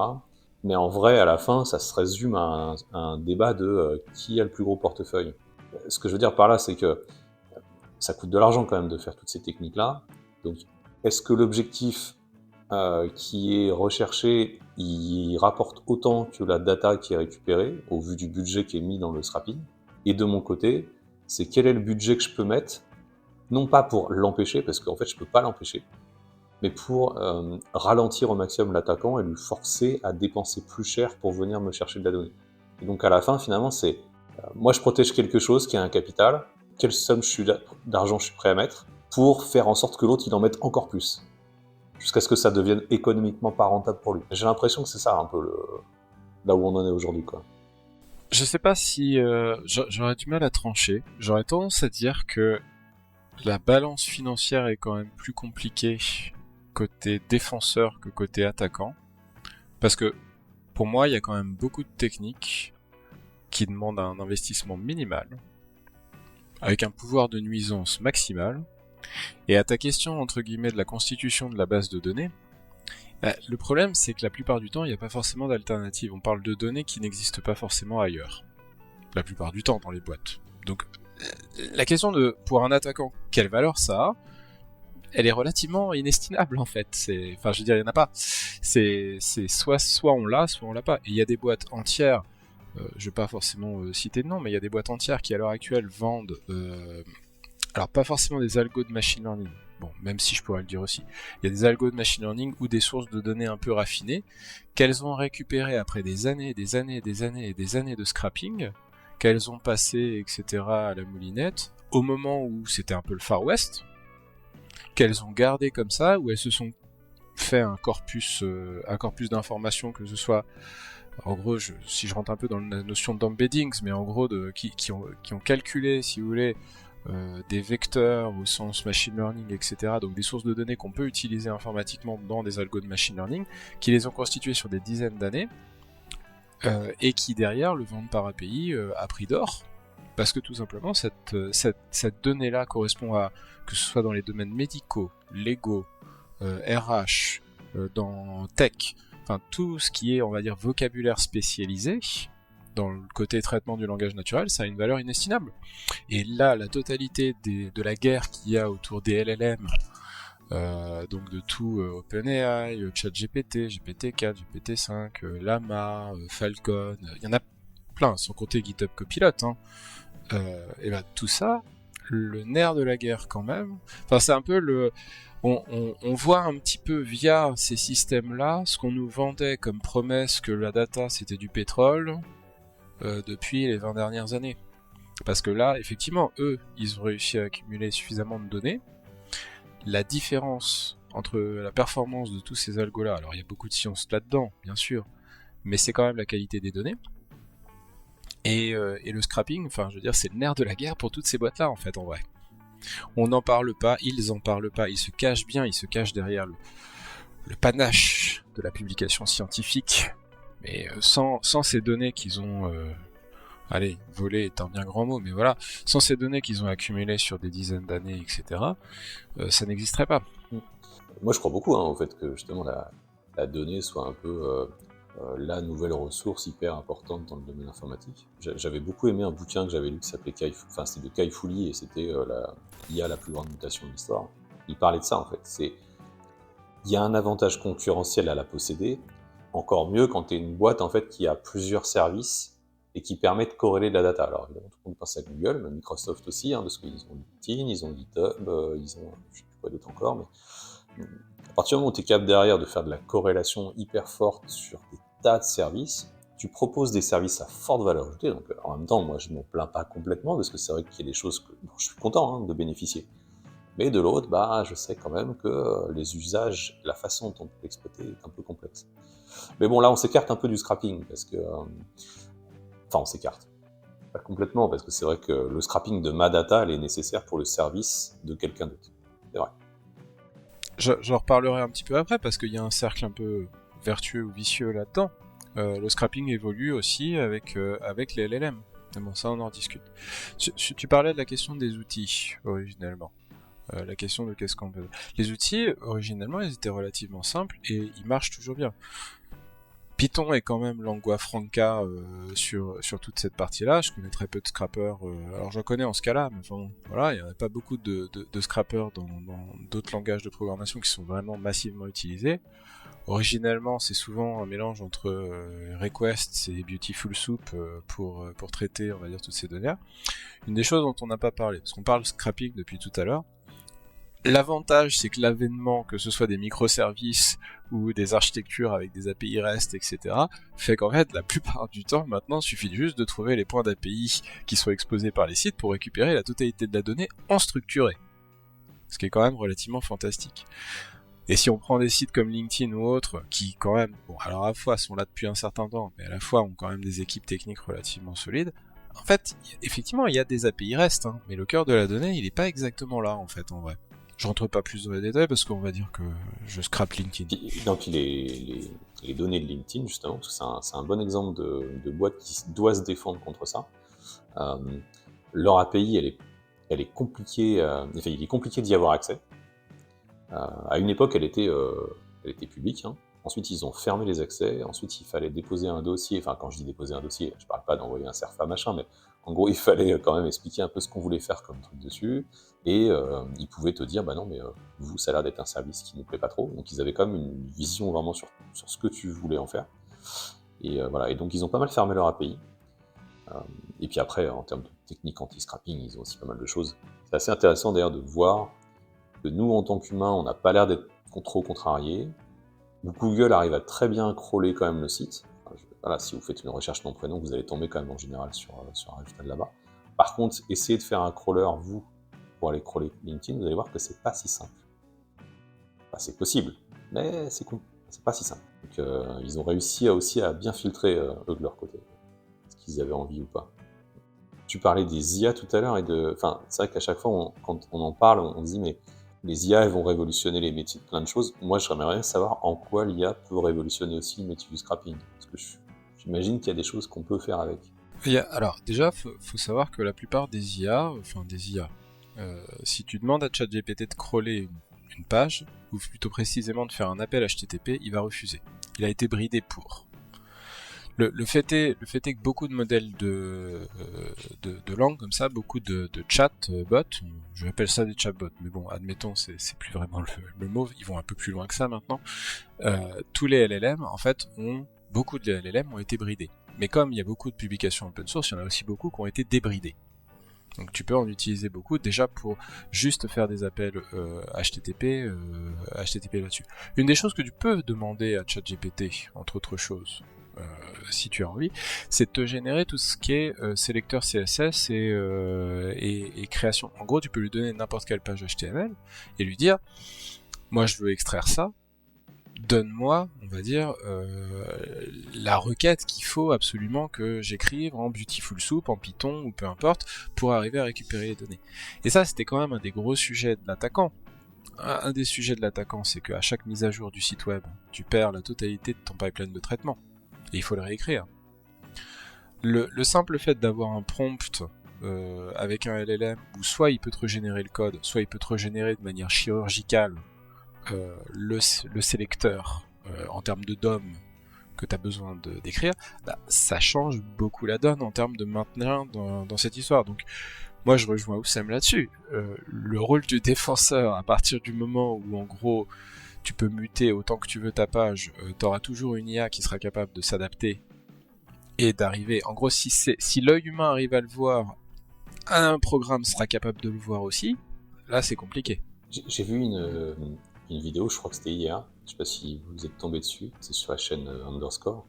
Mais en vrai, à la fin, ça se résume à un débat de qui a le plus gros portefeuille. Ce que je veux dire par là, c'est que ça coûte de l'argent quand même de faire toutes ces techniques-là. Donc, est-ce que l'objectif qui est recherché, il rapporte autant que la data qui est récupérée, au vu du budget qui est mis dans le scrapping? Et de mon côté, c'est quel est le budget que je peux mettre, non pas pour l'empêcher, parce qu'en fait je peux pas l'empêcher, mais pour ralentir au maximum l'attaquant et lui forcer à dépenser plus cher pour venir me chercher de la donnée. Et donc à la fin, finalement, c'est moi je protège quelque chose qui a un capital, quelle somme d'argent je suis prêt à mettre pour faire en sorte que l'autre il en mette encore plus, jusqu'à ce que ça devienne économiquement pas rentable pour lui. J'ai l'impression que c'est ça un peu là où on en est aujourd'hui, quoi. Je sais pas si j'aurais du mal à trancher. J'aurais tendance à dire que la balance financière est quand même plus compliquée côté défenseur que côté attaquant. Parce que, pour moi, il y a quand même beaucoup de techniques qui demandent un investissement minimal, avec un pouvoir de nuisance maximal. Et à ta question, entre guillemets, de la constitution de la base de données, le problème, c'est que la plupart du temps, il n'y a pas forcément d'alternative. On parle de données qui n'existent pas forcément ailleurs. La plupart du temps dans les boîtes. Donc, la question de, pour un attaquant, quelle valeur ça a, elle est relativement inestimable en fait. Enfin, je veux dire, il y en a pas. C'est soit on l'a, soit on l'a pas. Et il y a des boîtes entières. Je vais pas forcément citer de nom, mais il y a des boîtes entières qui à l'heure actuelle vendent. Alors pas forcément des algos de machine learning. Bon, même si je pourrais le dire aussi. Il y a des algos de machine learning ou des sources de données un peu raffinées qu'elles ont récupérées après des années, des années, des années et des années de scrapping, qu'elles ont passé, etc. à la moulinette, au moment où c'était un peu le Far West, qu'elles ont gardé comme ça, où elles se sont fait un corpus d'informations, que ce soit, en gros, si je rentre un peu dans la notion d'embeddings, mais en gros, qui ont calculé, si vous voulez, des vecteurs au sens machine learning, etc. Donc des sources de données qu'on peut utiliser informatiquement dans des algos de machine learning, qui les ont constituées sur des dizaines d'années, et qui derrière le vendent par API à prix d'or, parce que tout simplement cette donnée-là correspond à, que ce soit dans les domaines médicaux, légaux, RH, dans tech, enfin tout ce qui est, on va dire, vocabulaire spécialisé, dans le côté traitement du langage naturel, ça a une valeur inestimable. Et là, la totalité de la guerre qu'il y a autour des LLM, donc de tout OpenAI, ChatGPT, GPT-4, GPT-5, Llama, Falcon, il y en a plein, sans compter GitHub Copilot, hein. Et ben tout ça, le nerf de la guerre quand même, enfin c'est un peu on voit un petit peu via ces systèmes-là ce qu'on nous vendait comme promesse que la data c'était du pétrole depuis les 20 dernières années. Parce que là, effectivement, eux, ils ont réussi à accumuler suffisamment de données. La différence entre la performance de tous ces algos-là, alors il y a beaucoup de science là-dedans, bien sûr, mais c'est quand même la qualité des données. Et le scrapping, enfin, je veux dire, c'est le nerf de la guerre pour toutes ces boîtes-là, en fait, en vrai. On n'en parle pas, ils en parlent pas, ils se cachent bien, ils se cachent derrière le panache de la publication scientifique. Mais sans ces données qu'ils ont... allez, voler est un bien grand mot, mais voilà, sans ces données qu'ils ont accumulées sur des dizaines d'années, etc., ça n'existerait pas. Moi, je crois beaucoup au fait que justement la donnée soit un peu la nouvelle ressource hyper importante dans le domaine informatique. J'avais beaucoup aimé un bouquin que j'avais lu qui s'appelait c'était de Kai Fu Lee, et c'était l'IA la plus grande mutation de l'histoire. Il parlait de ça en fait. Il y a un avantage concurrentiel à la posséder, encore mieux quand tu es une boîte en fait qui a plusieurs services et qui permet de corréler de la data. Alors évidemment, tout le monde pense à Google, mais Microsoft aussi, parce qu'ils ont LinkedIn, ils ont GitHub, ils ont je sais plus quoi d'autre encore, mais à partir du moment où tu es capable derrière de faire de la corrélation hyper forte sur des tas de services, tu proposes des services à forte valeur ajoutée. Donc en même temps, moi je m'en plains pas complètement, parce que c'est vrai qu'il y a des choses dont je suis content de bénéficier. Mais de l'autre, je sais quand même que les usages, la façon dont on peut l'exploiter est un peu complexe. Mais bon, là on s'écarte un peu du scrapping, parce que... Enfin, on s'écarte. Pas complètement, parce que c'est vrai que le scrapping de ma data, elle est nécessaire pour le service de quelqu'un d'autre. C'est vrai. J'en reparlerai un petit peu après, parce qu'il y a un cercle un peu vertueux ou vicieux là-dedans. Le scrapping évolue aussi avec les LLM. Mais bon, ça on en discute. Tu parlais de la question des outils, originellement. La question de qu'est-ce qu'on veut. Les outils, originellement, ils étaient relativement simples, et ils marchent toujours bien. Python est quand même lingua franca sur toute cette partie-là. Je connais très peu de scrappers. Alors j'en connais en Scala, mais enfin, voilà, il n'y en a pas beaucoup de scrappers dans d'autres langages de programmation qui sont vraiment massivement utilisés. Originellement, c'est souvent un mélange entre requests et Beautiful Soup pour traiter, on va dire, toutes ces données. Une des choses dont on n'a pas parlé, parce qu'on parle scrapping depuis tout à l'heure, l'avantage, c'est que l'avènement, que ce soit des microservices ou des architectures avec des API REST, etc., fait qu'en fait, la plupart du temps, maintenant, il suffit juste de trouver les points d'API qui sont exposés par les sites pour récupérer la totalité de la donnée en structuré. Ce qui est quand même relativement fantastique. Et si on prend des sites comme LinkedIn ou autres, qui quand même, bon, alors à la fois sont là depuis un certain temps, mais à la fois ont quand même des équipes techniques relativement solides, en fait, effectivement, il y a des API REST, mais le cœur de la donnée, il est pas exactement là, en fait, en vrai. Je rentre pas plus dans les détails parce qu'on va dire que je scrape LinkedIn. Donc les données de LinkedIn, justement, parce que c'est un bon exemple de boîte qui doit se défendre contre ça. Leur API, elle est compliquée, il est compliqué d'y avoir accès. À une époque, elle était publique, Ensuite, ils ont fermé les accès. Ensuite, il fallait déposer un dossier. Enfin, quand je dis déposer un dossier, je parle pas d'envoyer un CERFA machin, mais en gros, il fallait quand même expliquer un peu ce qu'on voulait faire comme truc dessus. Et ils pouvaient te dire, bah non, mais vous, ça a l'air d'être un service qui nous plaît pas trop. Donc, ils avaient quand même une vision vraiment sur ce que tu voulais en faire. Et voilà. Et donc, ils ont pas mal fermé leur API. Et puis après, en termes de technique anti-scrapping, ils ont aussi pas mal de choses. C'est assez intéressant d'ailleurs de voir que nous, en tant qu'humains, on n'a pas l'air d'être trop contrariés. Google arrive à très bien crawler quand même le site. Voilà, si vous faites une recherche nom-prénom, vous allez tomber quand même en général sur un résultat de là-bas. Par contre, essayez de faire un crawler, vous, pour aller crawler LinkedIn, vous allez voir que c'est pas si simple. Enfin, c'est possible, mais c'est pas si simple. Donc, ils ont réussi aussi à bien filtrer, eux, de leur côté, ce qu'ils avaient envie ou pas. Tu parlais des IA tout à l'heure, enfin, c'est vrai qu'à chaque fois, quand on en parle, on se dit, mais les IA, elles vont révolutionner les métiers de plein de choses. Moi, j'aimerais bien savoir en quoi l'IA peut révolutionner aussi le métier du scrapping. Parce que j'imagine qu'il y a des choses qu'on peut faire avec. Alors, déjà, faut savoir que la plupart des IA, si tu demandes à ChatGPT de crawler une page, ou plutôt précisément de faire un appel HTTP, il va refuser. Il a été bridé pour. Le fait est que beaucoup de modèles de langue comme ça, beaucoup de chatbots, je appelle ça des chatbots, mais bon, admettons, c'est plus vraiment le mot, ils vont un peu plus loin que ça maintenant. Tous les LLM, en fait, beaucoup de LLM ont été bridés. Mais comme il y a beaucoup de publications open source, il y en a aussi beaucoup qui ont été débridés. Donc tu peux en utiliser beaucoup déjà pour juste faire des appels HTTP là-dessus. Une des choses que tu peux demander à ChatGPT, entre autres choses, si tu as envie, c'est de te générer tout ce qui est sélecteur CSS et création. En gros, tu peux lui donner n'importe quelle page HTML et lui dire, moi je veux extraire ça, donne-moi, on va dire, la requête qu'il faut absolument que j'écrive en Beautiful Soup, en Python ou peu importe, pour arriver à récupérer les données. Et ça, c'était quand même un des gros sujets de l'attaquant. Un des sujets de l'attaquant, c'est qu'à chaque mise à jour du site web, tu perds la totalité de ton pipeline de traitement. Et il faut le réécrire. Le simple fait d'avoir un prompt avec un LLM, où soit il peut te régénérer le code, soit il peut te régénérer de manière chirurgicale le sélecteur en termes de DOM que tu as besoin d'écrire, ça change beaucoup la donne en termes de maintien dans cette histoire. Donc moi je rejoins Oussem là-dessus. Le rôle du défenseur, à partir du moment où en gros tu peux muter autant que tu veux ta page, tu auras toujours une IA qui sera capable de s'adapter et d'arriver, en gros si l'œil humain arrive à le voir, un programme sera capable de le voir aussi, là c'est compliqué. J'ai vu une vidéo, je crois que c'était hier, je sais pas si vous êtes tombé dessus, c'est sur la chaîne Underscore,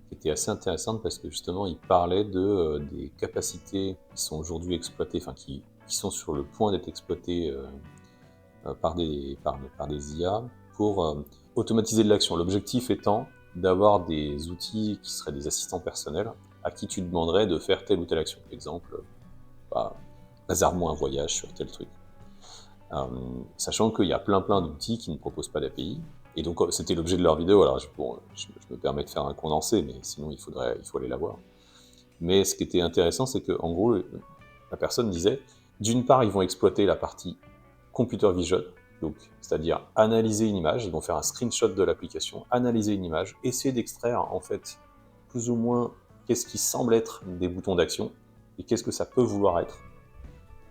qui était assez intéressante parce que justement il parlait des capacités qui sont aujourd'hui exploitées, enfin qui sont sur le point d'être exploitées par des IA pour automatiser de l'action. L'objectif étant d'avoir des outils qui seraient des assistants personnels à qui tu demanderais de faire telle ou telle action. Par exemple, réserve-moi un voyage sur tel truc. Sachant qu'il y a plein d'outils qui ne proposent pas d'API. Et donc c'était l'objet de leur vidéo, alors je me permets de faire un condensé, mais sinon il faut aller la voir. Mais ce qui était intéressant, c'est qu'en gros, la personne disait, d'une part, ils vont exploiter la partie computer vision, donc c'est-à-dire analyser une image, ils vont faire un screenshot de l'application, analyser une image, essayer d'extraire en fait plus ou moins qu'est-ce qui semble être des boutons d'action et qu'est-ce que ça peut vouloir être.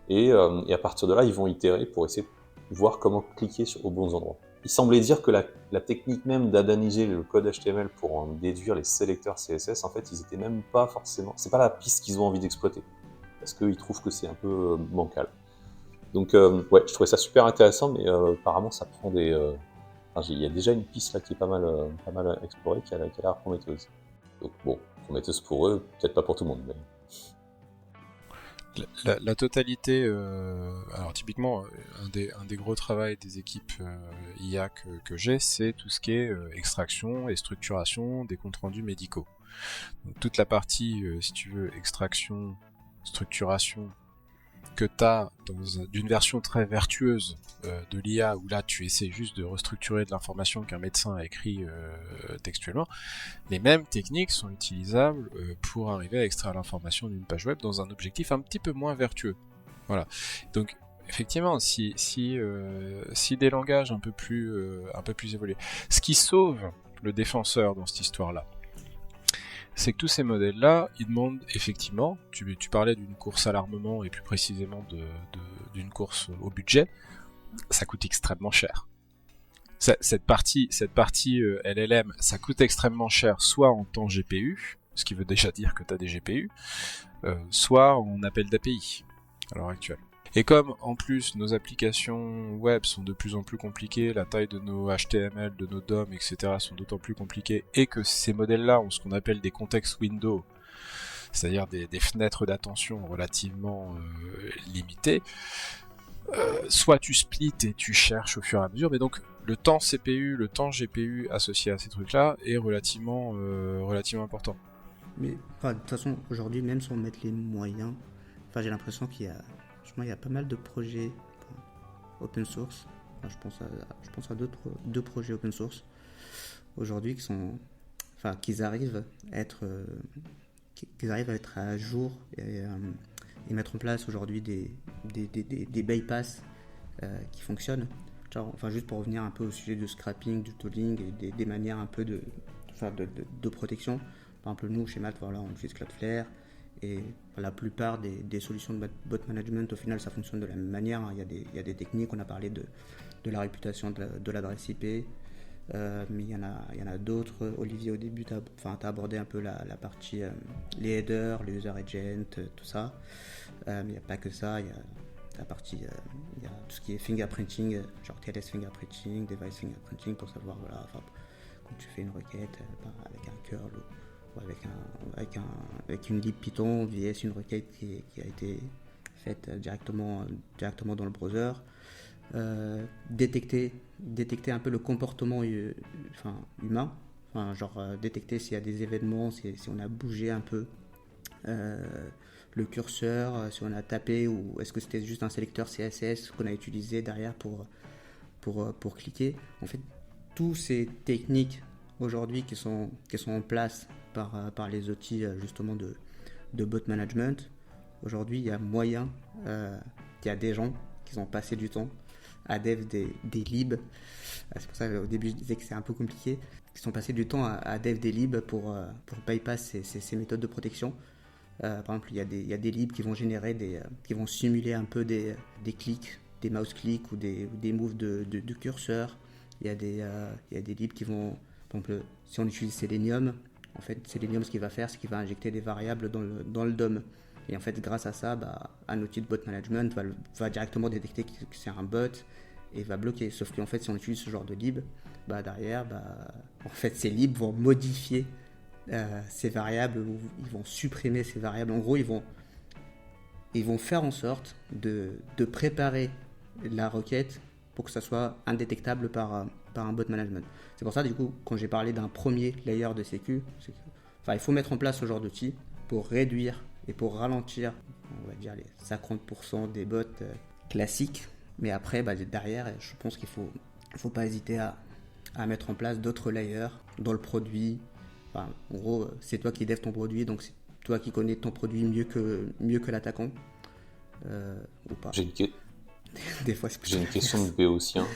Et à partir de là, ils vont itérer pour essayer de voir comment cliquer aux bons endroits. Il semblait dire que la technique même d'analyser le code HTML pour en déduire les sélecteurs CSS, en fait, ils étaient même pas forcément... C'est pas la piste qu'ils ont envie d'exploiter, parce qu'ils trouvent que c'est un peu bancal. Donc, ouais, je trouvais ça super intéressant, mais apparemment, ça prend des... il y a déjà une piste là qui est pas mal explorée, qui a l'air prometteuse. Donc bon, prometteuse pour eux, peut-être pas pour tout le monde, mais... La totalité, alors typiquement, un des gros travaux des équipes IA que j'ai, c'est tout ce qui est extraction et structuration des comptes rendus médicaux. Donc, toute la partie, si tu veux, extraction, structuration, que tu as d'une version très vertueuse de l'IA, où là tu essaies juste de restructurer de l'information qu'un médecin a écrit textuellement, les mêmes techniques sont utilisables pour arriver à extraire l'information d'une page web dans un objectif un petit peu moins vertueux. Voilà. Donc effectivement, si des langages un peu plus évolués, ce qui sauve le défenseur dans cette histoire-là. C'est que tous ces modèles-là, ils demandent effectivement, tu parlais d'une course à l'armement et plus précisément d'une course au budget, ça coûte extrêmement cher. Cette partie LLM, ça coûte extrêmement cher, soit en temps GPU, ce qui veut déjà dire que tu as des GPU, soit en appel d'API à l'heure actuelle. Et comme en plus nos applications web sont de plus en plus compliquées, la taille de nos HTML, de nos DOM, etc. sont d'autant plus compliquées, et que ces modèles-là ont ce qu'on appelle des contextes window, c'est-à-dire des fenêtres d'attention relativement limitées, soit tu splits et tu cherches au fur et à mesure, mais donc le temps CPU, le temps GPU associé à ces trucs-là est relativement important. Mais de toute façon, aujourd'hui, même sans mettre les moyens, j'ai l'impression qu'il y a pas mal de projets open source. Je pense à deux projets open source aujourd'hui qu'ils arrivent à être à jour et mettre en place aujourd'hui des bypass qui fonctionnent. Juste pour revenir un peu au sujet du scrapping, du tooling et des manières un peu de protection. Par exemple, nous, chez Malte, on utilise Cloudflare, et la plupart des solutions de bot management, au final, ça fonctionne de la même manière. Il y a des techniques, on a parlé de la réputation de l'adresse IP, mais il y en a d'autres. Olivier, au début, tu as abordé un peu la partie, les headers, les user agents, tout ça. Mais il n'y a pas que ça, il y a la partie, il y a tout ce qui est fingerprinting, genre TLS fingerprinting, device fingerprinting, pour savoir, quand tu fais une requête avec un curl ou avec une lib Python vs une requête qui a été faite directement dans le browser, détecter un peu le comportement humain, détecter s'il y a des événements, si on a bougé un peu le curseur, si on a tapé, ou est-ce que c'était juste un sélecteur CSS qu'on a utilisé derrière pour cliquer. En fait, toutes ces techniques aujourd'hui qui sont en place par les outils justement de bot management, aujourd'hui il y a moyen, il y a des gens qui ont passé du temps à dev des libs, c'est pour ça qu'au début je disais que c'est un peu compliqué, qui sont passés du temps à dev des libs pour bypass ces méthodes de protection. Par exemple, il y a des libs qui vont générer qui vont simuler un peu des clics, des mouse clics ou des moves de curseur. Il y a des libs qui vont, par exemple, si on utilise Selenium, en fait Selenium, ce qu'il va faire, c'est qu'il va injecter des variables dans le DOM. Et en fait, grâce à ça, un outil de bot management va directement détecter que c'est un bot et va bloquer. Sauf qu'en fait, si on utilise ce genre de lib, derrière, en fait, ces libs vont modifier ces variables, ou ils vont supprimer ces variables. En gros, ils vont faire en sorte de préparer la requête pour que ça soit indétectable par un bot management. C'est pour ça, du coup, quand j'ai parlé d'un premier layer de sécu, il faut mettre en place ce genre d'outil pour réduire et pour ralentir, on va dire, les 50% des bots classiques. Mais après, derrière, je pense qu'il faut pas hésiter à mettre en place d'autres layers dans le produit. En gros, c'est toi qui dev ton produit, donc c'est toi qui connais ton produit mieux que l'attaquant, ou pas. Des fois, j'ai une question de béotien.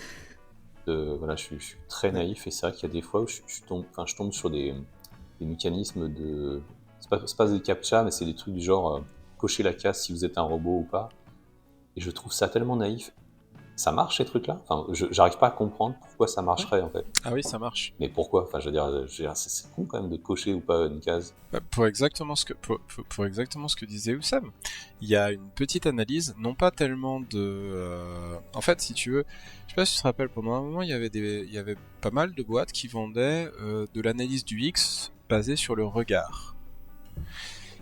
Je suis très naïf, et c'est vrai qu'il y a des fois où je tombe sur des mécanismes de... C'est pas des captcha, mais c'est des trucs du genre cocher la case si vous êtes un robot ou pas. Et je trouve ça tellement naïf. Ça marche, ces trucs-là ? J'arrive pas à comprendre pourquoi ça marcherait, en fait. Ah oui, ça marche. Mais pourquoi ? Je veux dire, c'est con quand même de cocher ou pas une case. Pour exactement ce que disait Oussam, il y a une petite analyse, non pas tellement de... En fait, si tu veux, je sais pas si tu te rappelles, pendant un moment, il y avait pas mal de boîtes qui vendaient de l'analyse du X basée sur le regard.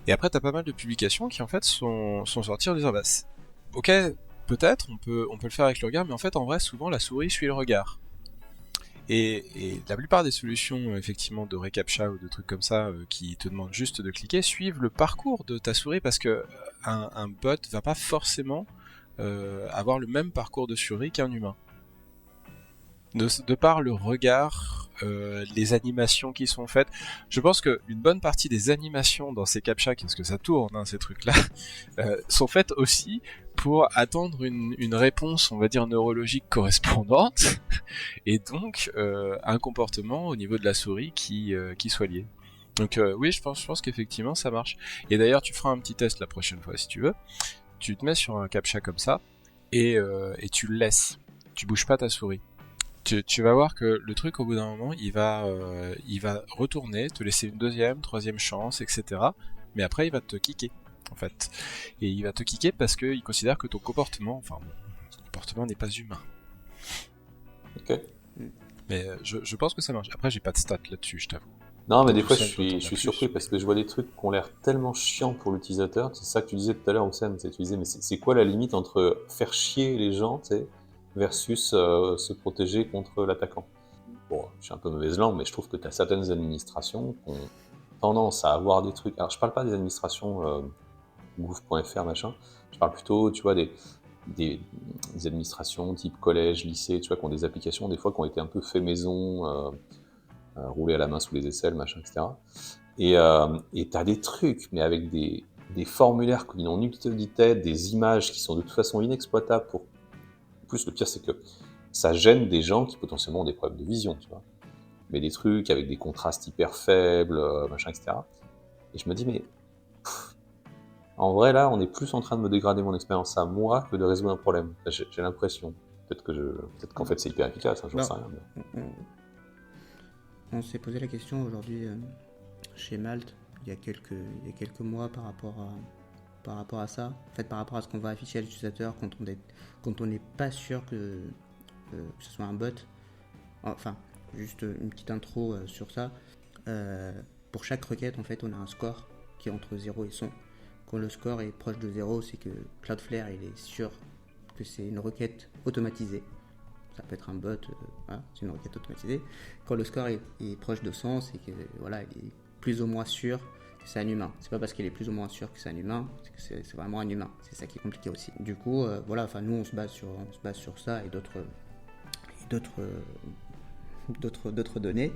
Et après, t'as pas mal de publications qui, en fait, sont sorties en disant, ok, peut-être, on peut le faire avec le regard, mais en fait, en vrai, souvent, la souris suit le regard. Et la plupart des solutions, effectivement, de reCAPTCHA ou de trucs comme ça, qui te demandent juste de cliquer, suivent le parcours de ta souris, parce que un bot va pas forcément avoir le même parcours de souris qu'un humain. De par le regard, les animations qui sont faites, je pense qu'une bonne partie des animations dans ces CAPTCHA, parce que ça tourne, ces trucs-là, sont faites aussi pour attendre une réponse, on va dire, neurologique correspondante, et donc un comportement au niveau de la souris qui soit lié. Donc oui, je pense qu'effectivement ça marche. Et d'ailleurs, tu feras un petit test la prochaine fois si tu veux. Tu te mets sur un captcha comme ça, et tu le laisses. Tu bouges pas ta souris. Tu vas voir que le truc, au bout d'un moment, il va retourner, te laisser une deuxième, troisième chance, etc. Mais après, il va te kicker, en fait. Et il va te kicker parce qu'il considère que ton comportement n'est pas humain. Ok. Mais je pense que ça marche. Après, j'ai pas de stats là-dessus, je t'avoue. Non, mais des fois, je suis surpris parce que je vois des trucs qui ont l'air tellement chiants pour l'utilisateur. C'est ça que tu disais tout à l'heure, Oussem. Tu disais, mais c'est quoi la limite entre faire chier les gens, tu sais, versus se protéger contre l'attaquant? Bon, je suis un peu mauvaise langue, mais je trouve que tu as certaines administrations qui ont tendance à avoir des trucs. Alors, je parle pas des administrations gouv.fr, machin. Je parle plutôt, tu vois, des administrations type collège, lycée, tu vois, qui ont des applications, des fois, qui ont été un peu fait maison. Rouler à la main sous les aisselles, machin, etc. Et t'as des trucs, mais avec des formulaires qui n'ont nulle utilité, des images qui sont de toute façon inexploitables pour... En plus, le pire, c'est que ça gêne des gens qui potentiellement ont des problèmes de vision, tu vois. Mais des trucs avec des contrastes hyper faibles, machin, etc. Et je me dis, mais... en vrai, là, on est plus en train de me dégrader mon expérience à moi que de résoudre un problème. J'ai l'impression. Peut-être qu'en fait, c'est hyper efficace, hein, j'en sais rien. Mais... On s'est posé la question aujourd'hui chez Malte, il y a quelques mois par rapport à ça. En fait, par rapport à ce qu'on va afficher à l'utilisateur quand on n'est pas sûr que ce soit un bot. Enfin, juste une petite intro sur ça. Pour chaque requête, en fait, on a un score qui est entre 0 et 100. Quand le score est proche de 0, c'est que Cloudflare il est sûr que c'est une requête automatisée. Ça peut être un bot, voilà, c'est une requête automatisée. Quand le score est proche de 100, c'est que voilà, il est plus ou moins sûr que c'est un humain. C'est pas parce qu'il est plus ou moins sûr que c'est un humain, c'est que c'est vraiment un humain. C'est ça qui est compliqué aussi. Du coup, voilà, enfin nous on se base sur ça et d'autres données.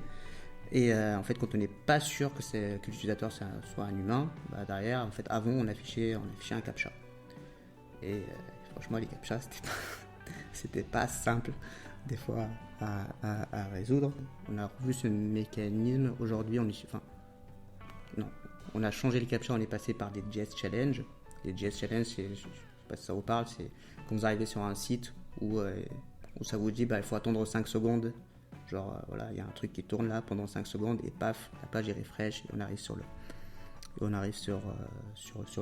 Et en fait, quand on n'est pas sûr que l'utilisateur soit un humain, bah derrière, en fait, avant on affichait un captcha. Et franchement, les captchas, c'était pas simple des fois à résoudre. On a revu ce mécanisme. Aujourd'hui, on a changé les captchas, on est passé par des JS Challenge. Les JS Challenge, je sais pas si ça vous parle, c'est quand vous arrivez sur un site où ça vous dit il faut attendre 5 secondes. Genre, voilà, il y a un truc qui tourne là pendant 5 secondes et paf, la page est refresh et on arrive sur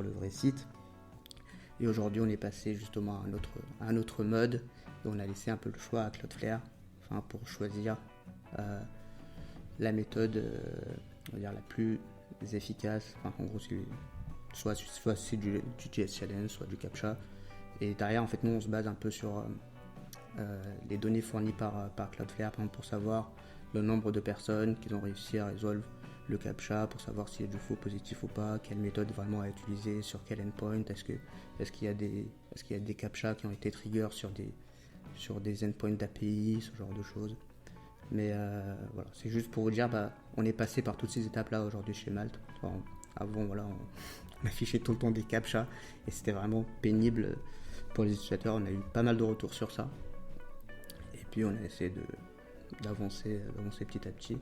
le vrai site. Et aujourd'hui, on est passé justement à un autre mode et on a laissé un peu le choix à Cloudflare, pour choisir la méthode, on va dire la plus efficace. En gros, soit c'est du JS Challenge, soit du CAPTCHA. Et derrière, en fait, nous, on se base un peu sur les données fournies par Cloudflare, par exemple, pour savoir le nombre de personnes qui ont réussi à résoudre le CAPTCHA, pour savoir s'il y a du faux positif ou pas, quelle méthode vraiment à utiliser, sur quel endpoint, est-ce qu'il y a des CAPTCHA qui ont été trigger sur des endpoints d'API, ce genre de choses. Mais voilà, c'est juste pour vous dire, on est passé par toutes ces étapes-là aujourd'hui chez Malte. Avant, voilà, on affichait tout le temps des CAPTCHA et c'était vraiment pénible pour les utilisateurs. On a eu pas mal de retours sur ça. Et puis on a essayé d'avancer petit à petit.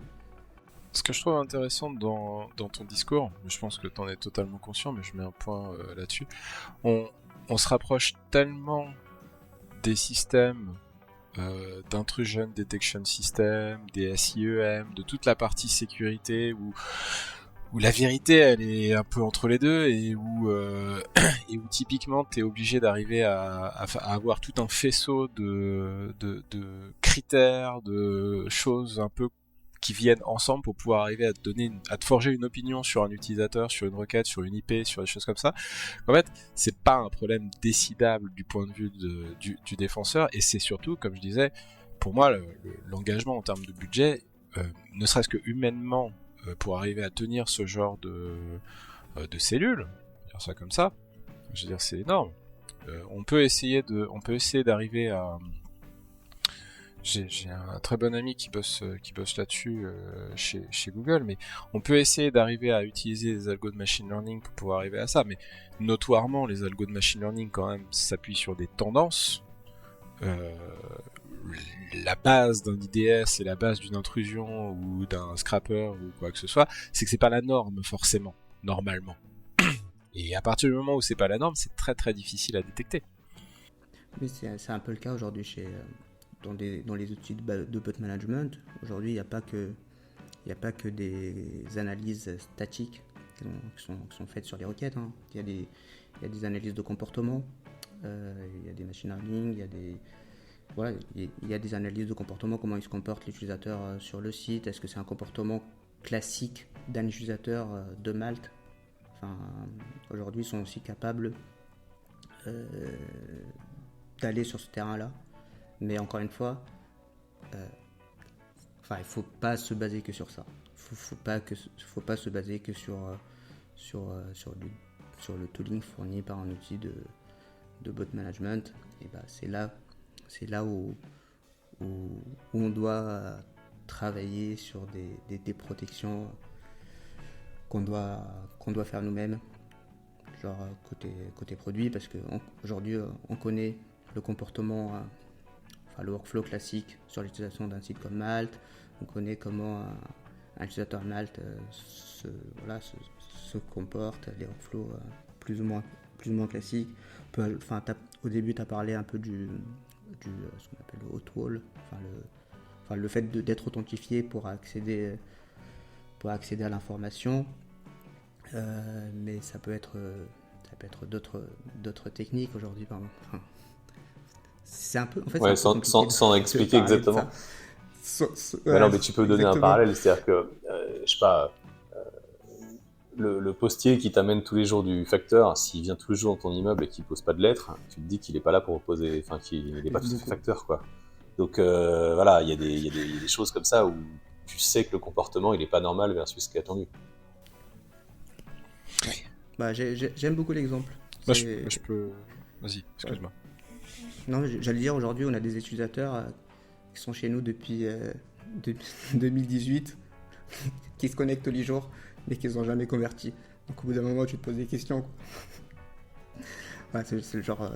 Ce que je trouve intéressant dans ton discours, je pense que tu en es totalement conscient, mais je mets un point là-dessus, on se rapproche tellement des systèmes d'intrusion detection system, des SIEM, de toute la partie sécurité où la vérité elle est un peu entre les deux et où typiquement tu es obligé d'arriver à avoir tout un faisceau de critères, de choses un peu qui viennent ensemble pour pouvoir arriver à te forger une opinion sur un utilisateur, sur une requête, sur une IP, sur des choses comme ça. En fait, c'est pas un problème décidable du point de vue du défenseur, et c'est surtout, comme je disais, pour moi, l'engagement en termes de budget, ne serait-ce que humainement, pour arriver à tenir ce genre de cellules, dire ça comme ça, je veux dire, c'est énorme. On peut essayer d'arriver à j'ai un très bon ami qui bosse là-dessus chez Google, mais on peut essayer d'arriver à utiliser les algos de machine learning pour pouvoir arriver à ça, mais notoirement les algos de machine learning quand même s'appuient sur des tendances. La base d'un IDS et la base d'une intrusion ou d'un scrapper ou quoi que ce soit, c'est que c'est pas la norme forcément, normalement. Et à partir du moment où c'est pas la norme, c'est très très difficile à détecter. Mais c'est un peu le cas aujourd'hui dans les outils de bot management. Aujourd'hui, il n'y a pas que des analyses statiques qui sont faites sur les requêtes. Hein. Il y a des analyses de comportement, il y a des machine learning, il y a des analyses de comportement, comment il se comporte l'utilisateur sur le site, est-ce que c'est un comportement classique d'un utilisateur de Malte. Enfin, aujourd'hui, ils sont aussi capables d'aller sur ce terrain-là. Mais encore une fois, il ne faut pas se baser que sur ça. Il faut pas se baser que sur le tooling fourni par un outil de bot management. Et c'est là où on doit travailler sur des protections qu'on doit faire nous-mêmes, genre côté produit, parce qu'aujourd'hui on connaît le comportement, le workflow classique sur l'utilisation d'un site comme Malte. On connaît comment un utilisateur Malte se comporte, les workflows plus ou moins classiques. Au début, tu as parlé un peu du ce qu'on appelle le hot wall, le fait d'être authentifié pour accéder à l'information. Mais ça peut être d'autres techniques aujourd'hui, pardon. C'est un peu, en fait, ouais, sans expliquer exactement. Non, mais tu peux donner un parallèle, c'est-à-dire que, je sais pas, le postier qui t'amène tous les jours du facteur, s'il vient tous les jours dans ton immeuble et qu'il pose pas de lettres, tu te dis qu'il est pas là pour poser, enfin qu'il n'est pas tout à fait facteur, quoi. Donc voilà, il y a des choses comme ça où tu sais que le comportement il est pas normal versus ce qui est attendu. J'aime beaucoup l'exemple. Je peux. Vas-y, excuse-moi. Non, j'allais dire, aujourd'hui, on a des utilisateurs qui sont chez nous depuis 2018, qui se connectent tous les jours, mais qui ne sont jamais convertis. Donc, au bout d'un moment, tu te poses des questions, quoi. Ouais, c'est le genre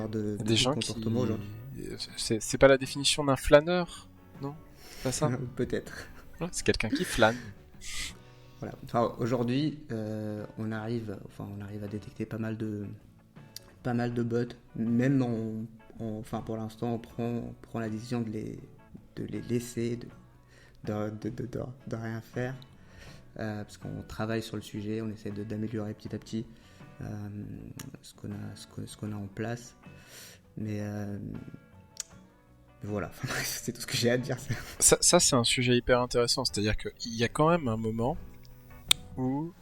de gens comportement aujourd'hui. C'est pas la définition d'un flâneur, non? C'est pas ça? Peut-être. Ouais, c'est quelqu'un qui flâne. Voilà. Enfin, aujourd'hui, on arrive à détecter pas mal de bots. Même pour l'instant, on prend la décision de les laisser, de rien faire, parce qu'on travaille sur le sujet, on essaie d'améliorer petit à petit ce qu'on a en place. Mais voilà, c'est tout ce que j'ai à dire. Ça, c'est un sujet hyper intéressant, c'est-à-dire qu'il y a quand même un moment où,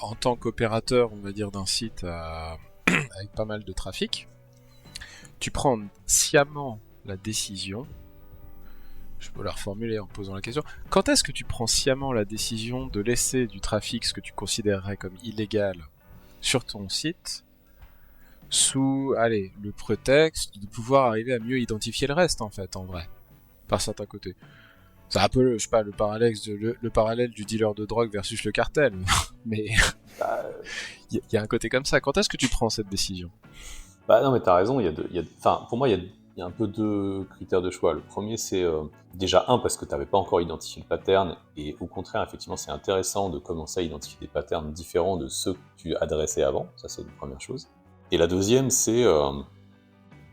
en tant qu'opérateur, on va dire, d'un site avec pas mal de trafic, tu prends sciemment la décision, je peux la reformuler en posant la question, quand est-ce que tu prends sciemment la décision de laisser du trafic, ce que tu considérerais comme illégal, sur ton site, sous, le prétexte de pouvoir arriver à mieux identifier le reste, en fait, en vrai, par certains côtés. C'est un peu, je sais pas, le parallèle du dealer de drogue versus le cartel, mais il y a un côté comme ça. Quand est-ce que tu prends cette décision? Non, mais t'as raison. Pour moi, il y a un peu deux critères de choix. Le premier, c'est déjà parce que t'avais pas encore identifié le pattern, et au contraire, effectivement, c'est intéressant de commencer à identifier des patterns différents de ceux que tu adressais avant. Ça, c'est une première chose. Et la deuxième, c'est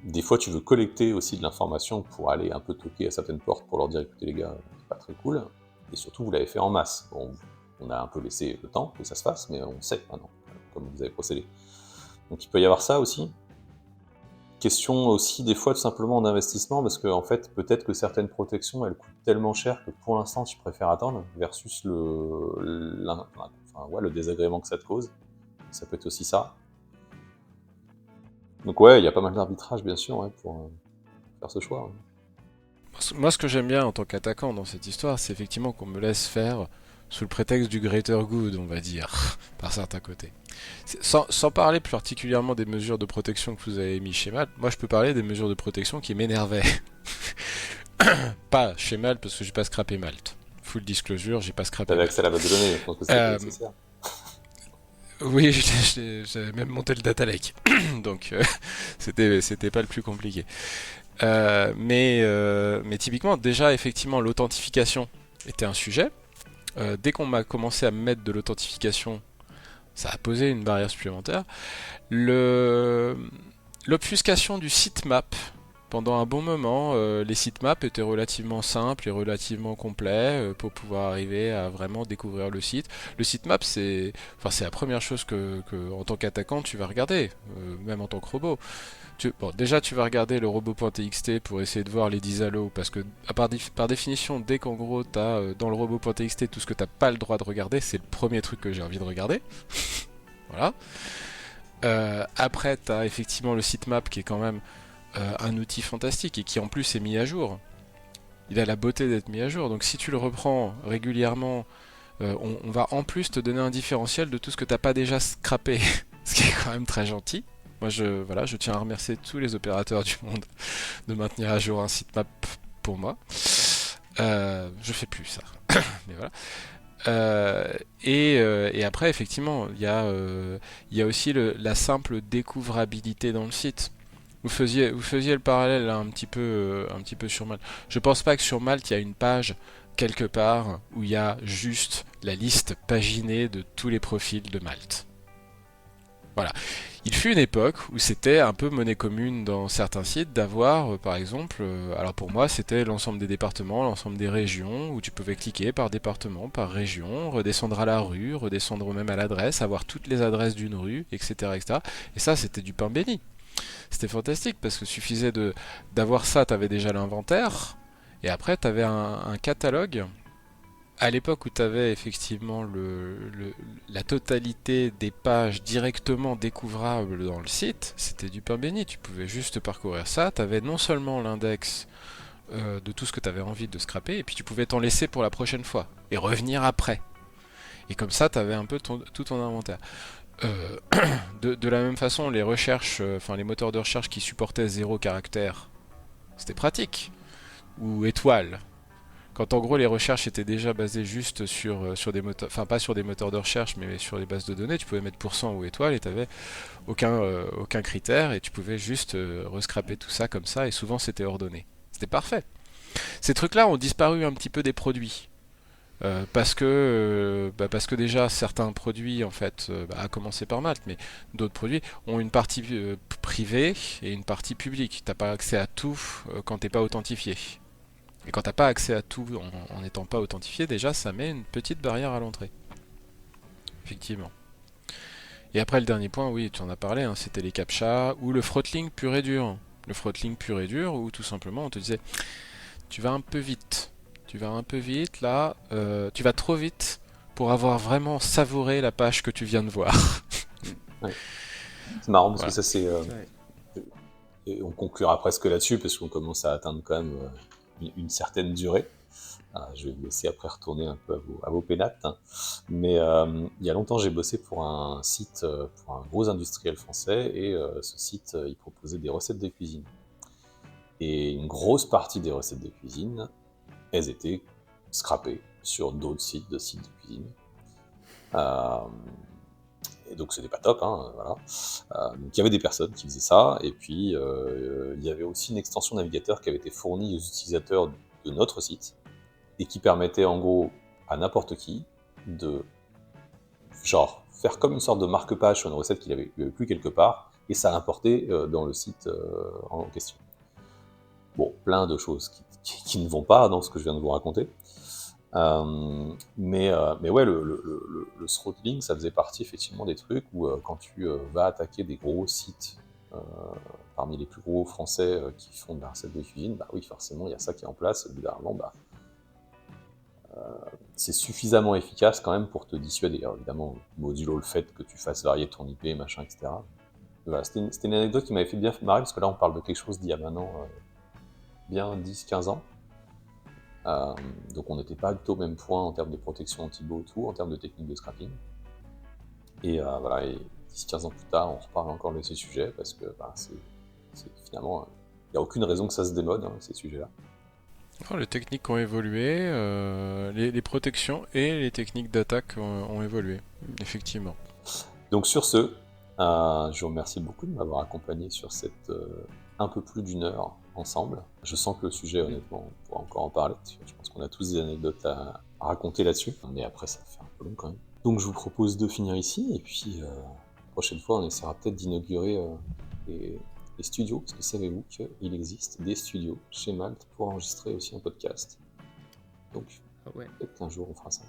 des fois, tu veux collecter aussi de l'information pour aller un peu toquer à certaines portes pour leur dire, écoutez les gars, c'est pas très cool. Et surtout, vous l'avez fait en masse. Bon, on a un peu laissé le temps que ça se fasse, mais on sait maintenant comment vous avez procédé. Donc il peut y avoir ça aussi. Question aussi des fois tout simplement d'investissement, parce que en fait, peut-être que certaines protections, elles coûtent tellement cher que pour l'instant, tu préfères attendre versus le désagrément que ça te cause. Ça peut être aussi ça. Donc ouais, il y a pas mal d'arbitrage, bien sûr, pour faire ce choix. Moi, ce que j'aime bien en tant qu'attaquant dans cette histoire, c'est effectivement qu'on me laisse faire sous le prétexte du greater good, on va dire, par certains côtés. Sans parler plus particulièrement des mesures de protection que vous avez mis chez Malte, moi je peux parler des mesures de protection qui m'énervaient. Pas chez Malte, parce que j'ai pas scrappé Malte. Full disclosure, j'ai pas scrappé T'avais Malte. accès à la base de données, je pense que c'était Euh, nécessaire. oui, j'avais même monté le data lake, donc c'était pas le plus compliqué. Mais typiquement, déjà, effectivement, l'authentification était un sujet. Dès qu'on m'a commencé à mettre de l'authentification, ça a posé une barrière supplémentaire. L'obfuscation du sitemap. Pendant un bon moment, les sitemaps étaient relativement simples et relativement complets pour pouvoir arriver à vraiment découvrir le site. Le sitemap, c'est la première chose que en tant qu'attaquant, tu vas regarder, même en tant que robot. Déjà, tu vas regarder le robot.txt pour essayer de voir les 10 allos, parce que par définition, dès qu'en gros, tu as dans le robot.txt tout ce que tu n'as pas le droit de regarder, c'est le premier truc que j'ai envie de regarder. Voilà. Après, tu as effectivement le sitemap qui est quand même un outil fantastique et qui en plus est mis à jour. Il a la beauté d'être mis à jour, donc si tu le reprends régulièrement, on va en plus te donner un différentiel de tout ce que t'as pas déjà scrappé, ce qui est quand même très gentil. Moi je tiens à remercier tous les opérateurs du monde de maintenir à jour un sitemap pour moi. Je fais plus ça, mais voilà. Et après effectivement il y a aussi la simple découvrabilité dans le site. Vous faisiez le parallèle là, un petit peu sur Malte. Je pense pas que sur Malte il y a une page quelque part où il y a juste la liste paginée de tous les profils de Malte. Voilà. Il fut une époque où c'était un peu monnaie commune dans certains sites d'avoir, par exemple, alors pour moi c'était l'ensemble des départements, l'ensemble des régions, où tu pouvais cliquer par département, par région, redescendre à la rue, redescendre même à l'adresse, avoir toutes les adresses d'une rue, etc., etc. Et ça c'était du pain béni. C'était fantastique parce que suffisait d'avoir ça, t'avais déjà l'inventaire, et après t'avais un catalogue. À l'époque où t'avais effectivement la totalité des pages directement découvrables dans le site, c'était du pain béni. Tu pouvais juste parcourir ça. T'avais non seulement l'index de tout ce que t'avais envie de scraper, et puis tu pouvais t'en laisser pour la prochaine fois et revenir après. Et comme ça, t'avais un peu tout ton inventaire. Euh, de la même façon, les recherches, les moteurs de recherche qui supportaient 0 caractère, c'était pratique. Ou étoile. Quand en gros les recherches étaient déjà basées juste sur des moteurs, enfin pas sur des moteurs de recherche, mais sur des bases de données, tu pouvais mettre pourcent ou étoile et tu n'avais aucun critère et tu pouvais juste rescraper tout ça comme ça et souvent c'était ordonné. C'était parfait. Ces trucs-là ont disparu un petit peu des produits. Parce que déjà certains produits en fait, à commencer par Malte, mais d'autres produits ont une partie privée et une partie publique. T'as pas accès à tout quand t'es pas authentifié. Et quand t'as pas accès à tout en n'étant pas authentifié, déjà ça met une petite barrière à l'entrée. Effectivement. Et après le dernier point, oui, tu en as parlé, hein, c'était les captchas ou le throttling pur et dur. Le throttling pur et dur où tout simplement on te disait tu vas un peu vite. Tu vas un peu vite là, tu vas trop vite pour avoir vraiment savouré la page que tu viens de voir. Ouais. C'est marrant parce Voilà. que ça c'est... et on conclura presque là-dessus parce qu'on commence à atteindre quand même une certaine durée. Je vais vous laisser après retourner un peu à vos pénates. Hein. Mais il y a longtemps, j'ai bossé pour un site, pour un gros industriel français, et ce site, il proposait des recettes de cuisine. Et une grosse partie des recettes de cuisine, elles étaient scrappées sur d'autres sites de cuisine. Et donc c'était pas top, hein, voilà. Donc il y avait des personnes qui faisaient ça, et puis il y avait aussi une extension navigateur qui avait été fournie aux utilisateurs de notre site, et qui permettait en gros à n'importe qui de faire comme une sorte de marque-page sur une recette qu'il avait plus quelque part, et ça importait dans le site en question. Bon, plein de choses qui ne vont pas dans ce que je viens de vous raconter. Mais ouais, le throttling, ça faisait partie effectivement des trucs où quand tu vas attaquer des gros sites, parmi les plus gros français qui font de la recette de cuisine, bah oui, forcément, il y a ça qui est en place. Au bout d'un moment, c'est suffisamment efficace quand même pour te dissuader. Alors, évidemment, modulo le fait que tu fasses varier ton IP, machin, etc. Voilà, c'était une anecdote qui m'avait fait bien marrer, parce que là, on parle de quelque chose d'il y a maintenant bien 10-15 ans. Donc on n'était pas du tout au même point en termes de protection anti-bot, en termes de technique de scrapping. Et voilà, et 10-15 ans plus tard, on reparle encore de ces sujets, parce que finalement, il n'y a aucune raison que ça se démode, hein, ces sujets-là. Alors, les techniques ont évolué, les protections et les techniques d'attaque ont évolué, effectivement. Donc sur ce, je vous remercie beaucoup de m'avoir accompagné sur cette un peu plus d'une heure ensemble. Je sens que le sujet, honnêtement, on pourra encore en parler, parce que je pense qu'on a tous des anecdotes à raconter là-dessus, mais après ça fait un peu long quand même. Donc je vous propose de finir ici, et puis la prochaine fois on essaiera peut-être d'inaugurer les studios, parce que savez-vous qu'il existe des studios chez Malte pour enregistrer aussi un podcast. Donc Ah ouais. peut-être qu'un jour on fera ça.